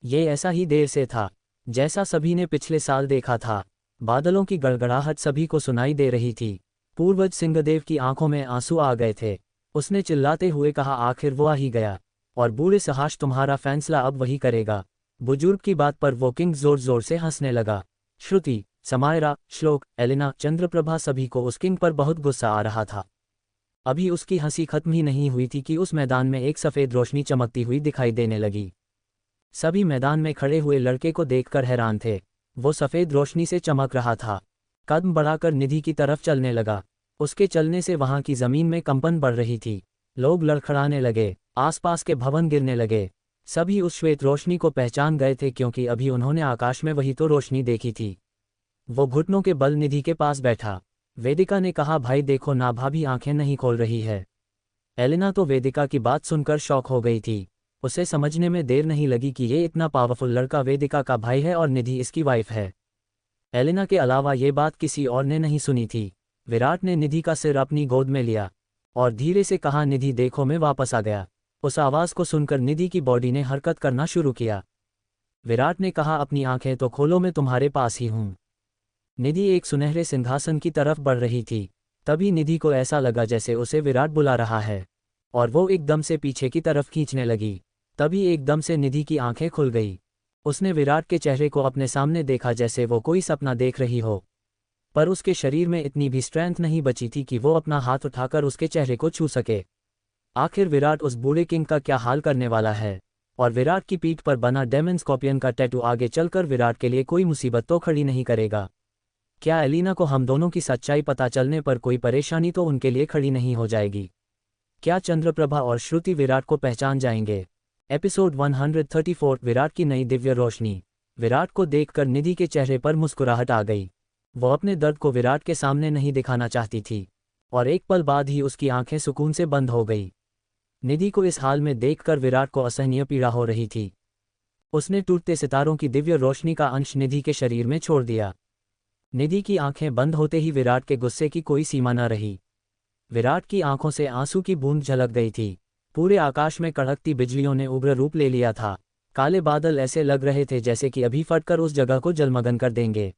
ये ऐसा ही देर से था जैसा सभी ने पिछले साल देखा था। बादलों की गड़गड़ाहट सभी को सुनाई दे रही थी। पूर्वज सिंहदेव की आंखों में आंसू आ गए थे। उसने चिल्लाते हुए कहा, आखिर वो आ ही गया। और बूढ़े सहाश तुम्हारा फैसला अब वही करेगा। बुजुर्ग की बात पर वो किंग जोर जोर से हंसने लगा। श्रुति, समायरा, श्लोक, एलिना, चंद्रप्रभा सभी को उस किंग पर बहुत गुस्सा आ रहा था। अभी उसकी हंसी खत्म ही नहीं हुई थी कि उस मैदान में एक सफ़ेद रोशनी चमकती हुई दिखाई देने लगी। सभी मैदान में खड़े हुए लड़के को देखकर हैरान थे। वो सफ़ेद रोशनी से चमक रहा था। कदम बढ़ाकर निधि की तरफ चलने लगा। उसके चलने से वहां की जमीन में कंपन बढ़ रही थी। लोग लड़खड़ाने लगे, आसपास के भवन गिरने लगे। सभी उस श्वेत रोशनी को पहचान गए थे क्योंकि अभी उन्होंने आकाश में वही तो रोशनी देखी थी। वो घुटनों के बल निधि के पास बैठा। वेदिका ने कहा, भाई देखो ना, भाभी आंखें नहीं खोल रही है। एलिना तो वेदिका की बात सुनकर शॉक हो गई थी। उसे समझने में देर नहीं लगी कि ये इतना पावरफुल लड़का वेदिका का भाई है और निधि इसकी वाइफ है। एलिना के अलावा ये बात किसी और ने नहीं सुनी थी। विराट ने निधि का सिर अपनी गोद में लिया और धीरे से कहा, निधि देखो, मैं वापस आ गया। उस आवाज़ को सुनकर निधि की बॉडी ने हरकत करना शुरू किया। विराट ने कहा, अपनी आंखें तो खोलो, मैं तुम्हारे पास ही हूँ। निधि एक सुनहरे सिंहासन की तरफ बढ़ रही थी। तभी निधि को ऐसा लगा जैसे उसे विराट बुला रहा है और वो एकदम से पीछे की तरफ खींचने लगी। तभी एकदम से निधि की आंखें खुल गई। उसने विराट के चेहरे को अपने सामने देखा जैसे वो कोई सपना देख रही हो, पर उसके शरीर में इतनी भी स्ट्रेंथ नहीं बची थी कि वो अपना हाथ उठाकर उसके चेहरे को छू सके। आखिर विराट उस बूढ़े किंग का क्या हाल करने वाला है? और विराट की पीठ पर बना डेमन स्कॉर्पियन का टैटू आगे चलकर विराट के लिए कोई मुसीबत तो खड़ी नहीं करेगा? क्या एलिना को हम दोनों की सच्चाई पता चलने पर कोई परेशानी तो उनके लिए खड़ी नहीं हो जाएगी? क्या चंद्रप्रभा और श्रुति विराट को पहचान जाएंगे? एपिसोड 134, विराट की नई दिव्य रोशनी। विराट को देखकर निधि के चेहरे पर मुस्कुराहट आ गई। वो अपने दर्द को विराट के सामने नहीं दिखाना चाहती थी और एक पल बाद ही उसकी आंखें सुकून से बंद हो गई। निधि को इस हाल में देखकर विराट को असहनीय पीड़ा हो रही थी। उसने टूटते सितारों की दिव्य रोशनी का अंश निधि के शरीर में छोड़ दिया। निधि की आंखें बंद होते ही विराट के गुस्से की कोई सीमा न रही। विराट की आंखों से आंसू की बूंद झलक गई थी। पूरे आकाश में कड़कती बिजलियों ने उग्र रूप ले लिया था। काले बादल ऐसे लग रहे थे जैसे कि अभी फटकर उस जगह को जलमग्न कर देंगे।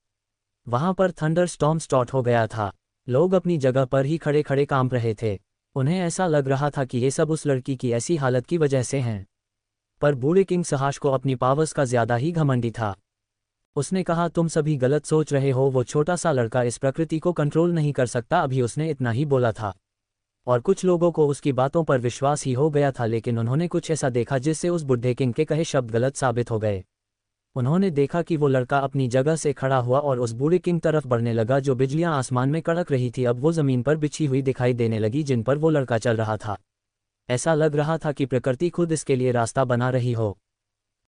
वहां पर थंडर स्टॉर्म स्टार्ट हो गया था। लोग अपनी जगह पर ही खड़े खड़े कांप रहे थे। उन्हें ऐसा लग रहा था कि ये सब उस लड़की की ऐसी हालत की वजह से हैं। पर बूढ़े किंग सहाश को अपनी पावर्स का ज्यादा ही घमंडी था। उसने कहा, तुम सभी गलत सोच रहे हो। वो छोटा सा लड़का इस प्रकृति को कंट्रोल नहीं कर सकता। अभी उसने इतना ही बोला था और कुछ लोगों को उसकी बातों पर विश्वास ही हो गया था, लेकिन उन्होंने कुछ ऐसा देखा जिससे उस बुढ़े किंग के कहे शब्द गलत साबित हो गए। उन्होंने देखा कि वो लड़का अपनी जगह से खड़ा हुआ और उस बूढ़े किंग तरफ बढ़ने लगा। जो बिजलियां आसमान में कड़क रही थी अब वो जमीन पर बिछी हुई दिखाई देने लगी जिन पर वो लड़का चल रहा था। ऐसा लग रहा था कि प्रकृति खुद इसके लिए रास्ता बना रही हो।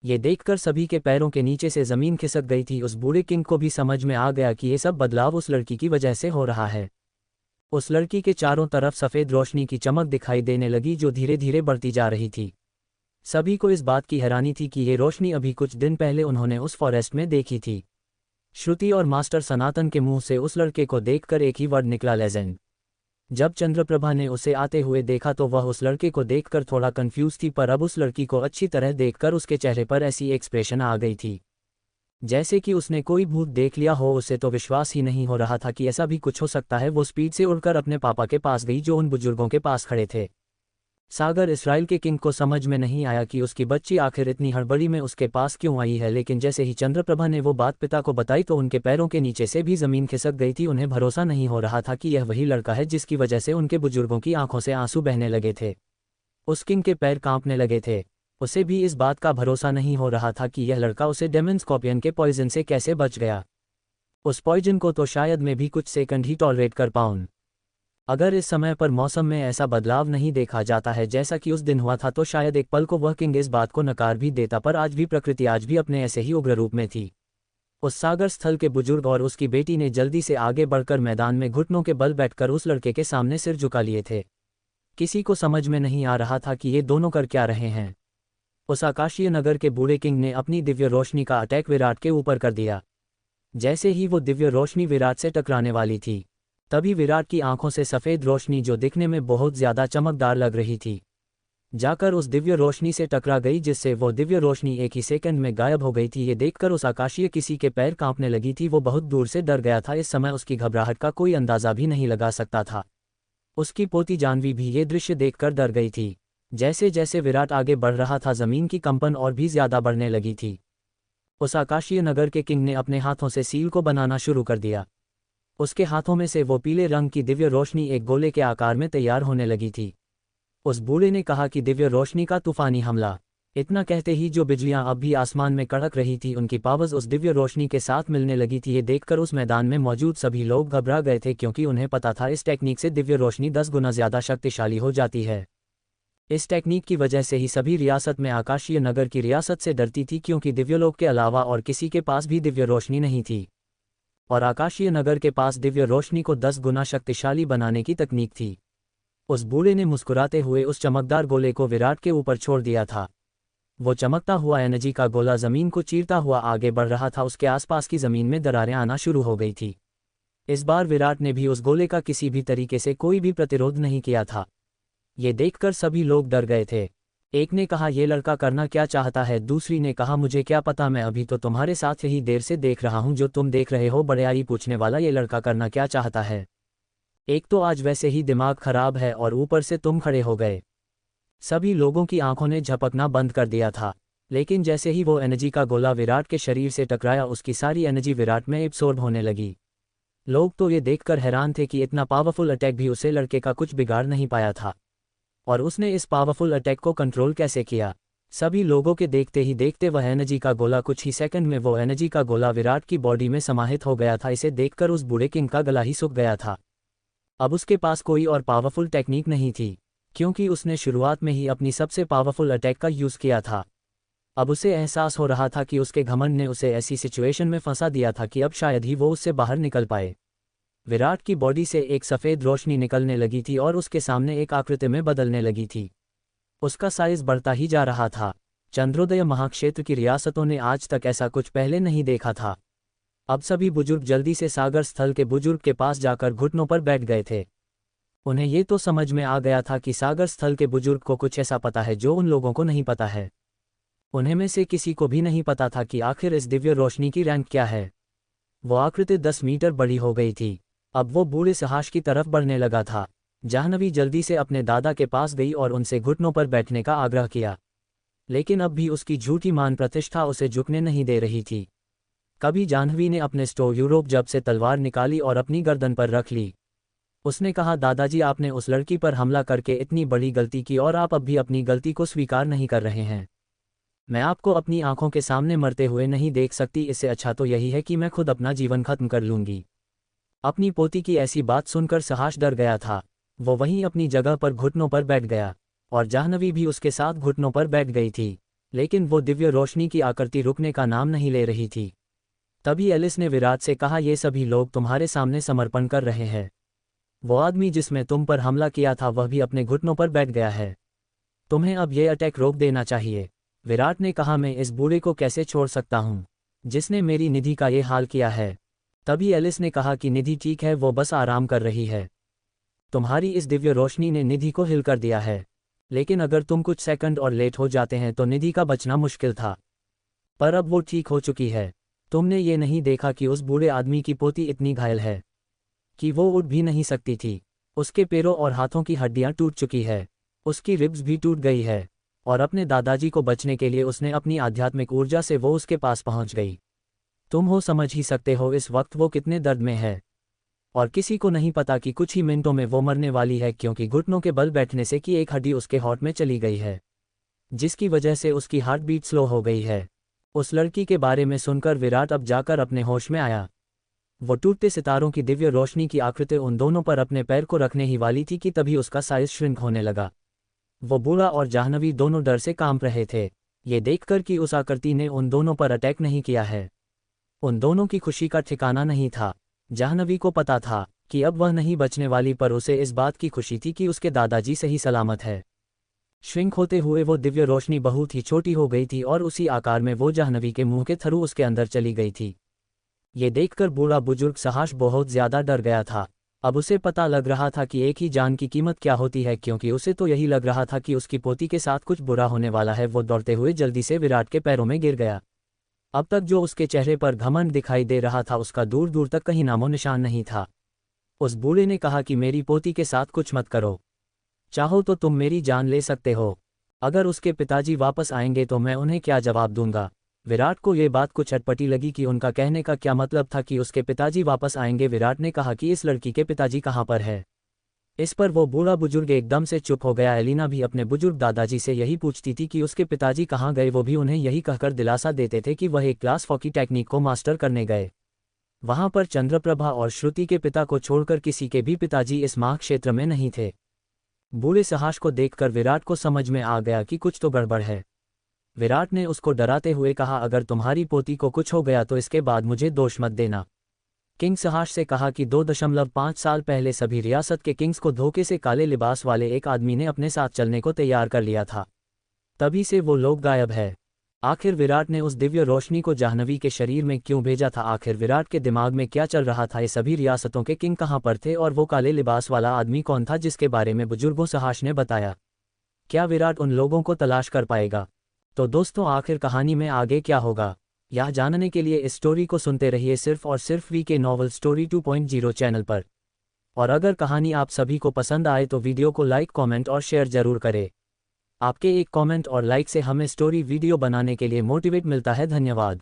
ये देखकर सभी के पैरों के नीचे से जमीन खिसक गई थी। उस बूढ़े किंग को भी समझ में आ गया कि ये सब बदलाव उस लड़की की वजह से हो रहा है। उस लड़की के चारों तरफ सफ़ेद रोशनी की चमक दिखाई देने लगी जो धीरे धीरे बढ़ती जा रही थी। सभी को इस बात की हैरानी थी कि ये रोशनी अभी कुछ दिन पहले उन्होंने उस फॉरेस्ट में देखी थी। श्रुति और मास्टर सनातन के मुंह से उस लड़के को देखकर एक ही वर्ड निकला, लेजेंड। जब चंद्रप्रभा ने उसे आते हुए देखा तो वह उस लड़के को देखकर थोड़ा कंफ्यूज थी, पर अब उस लड़की को अच्छी तरह देखकर उसके चेहरे पर ऐसी एक्सप्रेशन आ गई थी जैसे कि उसने कोई भूत देख लिया हो। उसे तो विश्वास ही नहीं हो रहा था कि ऐसा भी कुछ हो सकता है। वो स्पीड से उड़कर अपने पापा के पास गई जो उन बुजुर्गों के पास खड़े थे। सागर इस्राइल के किंग को समझ में नहीं आया कि उसकी बच्ची आखिर इतनी हड़बड़ी में उसके पास क्यों आई है, लेकिन जैसे ही चंद्रप्रभा ने वो बात पिता को बताई तो उनके पैरों के नीचे से भी जमीन खिसक गई थी। उन्हें भरोसा नहीं हो रहा था कि यह वही लड़का है जिसकी वजह से उनके बुजुर्गों की आंखों से आंसू बहने लगे थे। उस किंग के पैर कांपने लगे थे। उसे भी इस बात का भरोसा नहीं हो रहा था कि यह लड़का उसे डेमन स्कॉर्पियन के पॉइजन से कैसे बच गया। उस पॉइजन को तो शायद मैं भी कुछ सेकंड ही टॉलरेट कर पाऊं। अगर इस समय पर मौसम में ऐसा बदलाव नहीं देखा जाता है जैसा कि उस दिन हुआ था तो शायद एक पल को वह किंग इस बात को नकार भी देता, पर आज भी प्रकृति आज भी अपने ऐसे ही उग्र रूप में थी। उस सागर स्थल के बुजुर्ग और उसकी बेटी ने जल्दी से आगे बढ़कर मैदान में घुटनों के बल बैठकर उस लड़के के सामने सिर झुका लिए थे। किसी को समझ में नहीं आ रहा था कि ये दोनों कर क्या रहे हैं। उस आकाशीय नगर के बूढ़े किंग ने अपनी दिव्य रोशनी का अटैक विराट के ऊपर कर दिया। जैसे ही वो दिव्य रोशनी विराट से टकराने वाली थी तभी विराट की आंखों से सफ़ेद रोशनी जो दिखने में बहुत ज़्यादा चमकदार लग रही थी जाकर उस दिव्य रोशनी से टकरा गई, जिससे वो दिव्य रोशनी एक ही सेकंड में गायब हो गई थी। ये देखकर उस आकाशीय किसी के पैर कांपने लगी थी। वो बहुत दूर से डर गया था। इस समय उसकी घबराहट का कोई अंदाज़ा भी नहीं लगा सकता था। उसकी पोती जानवी भी ये दृश्य देखकर डर गई थी। जैसे जैसे विराट आगे बढ़ रहा था जमीन की कंपन और भी ज्यादा बढ़ने लगी थी। उस आकाशीय नगर के किंग ने अपने हाथों से सील को बनाना शुरू कर दिया। उसके हाथों में से वो पीले रंग की दिव्य रोशनी एक गोले के आकार में तैयार होने लगी थी। उस बूढ़े ने कहा कि दिव्य रोशनी का तूफानी हमला। इतना कहते ही जो बिजलियां अब भी आसमान में कड़क रही थी उनकी पावर्स उस दिव्य रोशनी के साथ मिलने लगी थी। ये देखकर उस मैदान में मौजूद सभी लोग घबरा गए थे, क्योंकि उन्हें पता था इस टेक्निक से दिव्य रोशनी 10 गुना ज्यादा शक्तिशाली हो जाती है। इस टेक्निक की वजह से ही सभी रियासत में आकाशीय नगर की रियासत से डरती थी, क्योंकि दिव्यलोक के अलावा और किसी के पास भी दिव्य रोशनी नहीं थी, और आकाशीय नगर के पास दिव्य रोशनी को 10 गुना शक्तिशाली बनाने की तकनीक थी। उस बूढ़े ने मुस्कुराते हुए उस चमकदार गोले को विराट के ऊपर छोड़ दिया था। वो चमकता हुआ एनर्जी का गोला जमीन को चीरता हुआ आगे बढ़ रहा था। उसके आसपास की जमीन में दरारें आना शुरू हो गई थी। इस बार विराट ने भी उस गोले का किसी भी तरीके से कोई भी प्रतिरोध नहीं किया था। ये देखकर सभी लोग डर गए थे। एक ने कहा, ये लड़का करना क्या चाहता है? दूसरी ने कहा, मुझे क्या पता, मैं अभी तो तुम्हारे साथ यही देर से देख रहा हूं जो तुम देख रहे हो। बड़याई पूछने वाला, ये लड़का करना क्या चाहता है? एक तो आज वैसे ही दिमाग खराब है और ऊपर से तुम खड़े हो गए। सभी लोगों की आंखों ने झपकना बंद कर दिया था, लेकिन जैसे ही वो एनर्जी का गोला विराट के शरीर से टकराया उसकी सारी एनर्जी विराट में एब्सॉर्ब होने लगी। लोग तो ये देखकर हैरान थे कि इतना पावरफुल अटैक भी उसे लड़के का कुछ बिगाड़ नहीं पाया था, और उसने इस पावरफुल अटैक को कंट्रोल कैसे किया। सभी लोगों के देखते ही देखते वह एनर्जी का गोला कुछ ही सेकंड में वो एनर्जी का गोला विराट की बॉडी में समाहित हो गया था। इसे देखकर उस बूढ़े किंग का गला ही सूख गया था। अब उसके पास कोई और पावरफुल टेक्निक नहीं थी, क्योंकि उसने शुरुआत में ही अपनी सबसे पावरफुल अटैक का यूज़ किया था। अब उसे एहसास हो रहा था कि उसके घमंड ने उसे ऐसी सिचुएशन में फंसा दिया था कि अब शायद ही वो उससे बाहर निकल पाए। विराट की बॉडी से एक सफ़ेद रोशनी निकलने लगी थी और उसके सामने एक आकृति में बदलने लगी थी। उसका साइज बढ़ता ही जा रहा था। चंद्रोदय महाक्षेत्र की रियासतों ने आज तक ऐसा कुछ पहले नहीं देखा था। अब सभी बुजुर्ग जल्दी से सागर स्थल के बुजुर्ग के पास जाकर घुटनों पर बैठ गए थे। उन्हें ये तो समझ में आ गया था कि सागर स्थल के बुजुर्ग को कुछ ऐसा पता है जो उन लोगों को नहीं पता है। उन्हें में से किसी को भी नहीं पता था कि आखिर इस दिव्य रोशनी की रैंक क्या है। वो आकृति 10 मीटर बड़ी हो गई थी। अब वो बूढ़े सहाश की तरफ बढ़ने लगा था। जाह्नवी जल्दी से अपने दादा के पास गई और उनसे घुटनों पर बैठने का आग्रह किया, लेकिन अब भी उसकी झूठी मान प्रतिष्ठा उसे झुकने नहीं दे रही थी। कभी जाह्नवी ने अपने स्टोव यूरोप जब से तलवार निकाली और अपनी गर्दन पर रख ली। उसने कहा, दादाजी, आपने उस लड़की पर हमला करके इतनी बड़ी गलती की और आप अब भी अपनी गलती को स्वीकार नहीं कर रहे हैं। मैं आपको अपनी आंखों के सामने मरते हुए नहीं देख सकती। इससे अच्छा तो यही है कि मैं खुद अपना जीवन खत्म कर लूंगी। अपनी पोती की ऐसी बात सुनकर सहाश डर गया था। वो वहीं अपनी जगह पर घुटनों पर बैठ गया और जाह्नवी भी उसके साथ घुटनों पर बैठ गई थी, लेकिन वो दिव्य रोशनी की आकृति रुकने का नाम नहीं ले रही थी। तभी एलिस ने विराट से कहा, ये सभी लोग तुम्हारे सामने समर्पण कर रहे हैं। वो आदमी जिसमें तुम पर हमला किया था वह भी अपने घुटनों पर बैठ गया है। तुम्हें अब ये अटैक रोक देना चाहिए। विराट ने कहा, मैं इस बूढ़े को कैसे छोड़ सकता हूँ जिसने मेरी निधि का ये हाल किया है। तभी एलिस ने कहा कि निधि ठीक है, वो बस आराम कर रही है। तुम्हारी इस दिव्य रोशनी ने निधि को हिल कर दिया है, लेकिन अगर तुम कुछ सेकंड और लेट हो जाते हैं तो निधि का बचना मुश्किल था। पर अब वो ठीक हो चुकी है। तुमने ये नहीं देखा कि उस बूढ़े आदमी की पोती इतनी घायल है कि वो उठ भी नहीं सकती थी। उसके पैरों और हाथों की हड्डियां टूट चुकी है, उसकी रिब्स भी टूट गई है, और अपने दादाजी को बचने के लिए उसने अपनी आध्यात्मिक ऊर्जा से वो उसके पास पहुंच गई। तुम हो समझ ही सकते हो इस वक्त वो कितने दर्द में है, और किसी को नहीं पता कि कुछ ही मिनटों में वो मरने वाली है, क्योंकि घुटनों के बल बैठने से की एक हड्डी उसके हार्ट में चली गई है, जिसकी वजह से उसकी हार्ट बीट स्लो हो गई है। उस लड़की के बारे में सुनकर विराट अब जाकर अपने होश में आया। वो टूटते सितारों की दिव्य रोशनी की आकृति उन दोनों पर अपने पैर को रखने ही वाली थी कि तभी उसका साइज श्रिंक होने लगा। वो बूढ़ा और जाह्नवी दोनों डर से कांप रहे थे, ये देखकर कि उस आकृति ने उन दोनों पर अटैक नहीं किया है। उन दोनों की खुशी का ठिकाना नहीं था। जाह्नवी को पता था कि अब वह नहीं बचने वाली, पर उसे इस बात की खुशी थी कि उसके दादाजी सही सलामत है। श्रिंक होते हुए वो दिव्य रोशनी बहुत ही छोटी हो गई थी और उसी आकार में वो जाह्नवी के मुंह के थ्रू उसके अंदर चली गई थी। ये देखकर बूढ़ा बुजुर्ग सहाश बहुत ज्यादा डर गया था। अब उसे पता लग रहा था कि एक ही जान की कीमत क्या होती है, क्योंकि उसे तो यही लग रहा था कि उसकी पोती के साथ कुछ बुरा होने वाला है। वो दौड़ते हुए जल्दी से विराट के पैरों में गिर गया। अब तक जो उसके चेहरे पर घमंड दिखाई दे रहा था उसका दूर दूर तक कहीं नामो निशान नहीं था। उस बूढ़े ने कहा कि मेरी पोती के साथ कुछ मत करो, चाहो तो तुम मेरी जान ले सकते हो। अगर उसके पिताजी वापस आएंगे तो मैं उन्हें क्या जवाब दूंगा। विराट को ये बात कुछ अटपटी लगी कि उनका कहने का क्या मतलब था कि उसके पिताजी वापस आएंगे। विराट ने कहा कि इस लड़की के पिताजी कहाँ पर है। इस पर वो बूढ़ा बुजुर्ग एकदम से चुप हो गया। एलिना भी अपने बुजुर्ग दादाजी से यही पूछती थी कि उसके पिताजी कहाँ गए। वो भी उन्हें यही कहकर दिलासा देते थे कि वह एक क्लास 4 की टेक्निक को मास्टर करने गए। वहां पर चंद्रप्रभा और श्रुति के पिता को छोड़कर किसी के भी पिताजी इस महाक्षेत्र में नहीं थे। बूढ़े सहाश को देखकर विराट को समझ में आ गया कि कुछ तो गड़बड़ है। विराट ने उसको डराते हुए कहा, अगर तुम्हारी पोती को कुछ हो गया तो इसके बाद मुझे दोष मत देना। किंग सहाश से कहा कि 2.5 साल पहले सभी रियासत के किंग्स को धोखे से काले लिबास वाले एक आदमी ने अपने साथ चलने को तैयार कर लिया था। तभी से वो लोग गायब है। आखिर विराट ने उस दिव्य रोशनी को जाह्नवी के शरीर में क्यों भेजा था। आखिर विराट के दिमाग में क्या चल रहा था। ये सभी रियासतों के किंग कहाँ पर थे और वो काले लिबास वाला आदमी कौन था जिसके बारे में बुजुर्गों सहाश ने बताया। क्या विराट उन लोगों को तलाश कर पाएगा। तो दोस्तों, आखिर कहानी में आगे क्या होगा, यह जानने के लिए इस स्टोरी को सुनते रहिए सिर्फ और सिर्फ वीके नॉवल स्टोरी 2.0 चैनल पर। और अगर कहानी आप सभी को पसंद आए तो वीडियो को लाइक, कमेंट और शेयर जरूर करें। आपके एक कमेंट और लाइक से हमें स्टोरी वीडियो बनाने के लिए मोटिवेट मिलता है। धन्यवाद।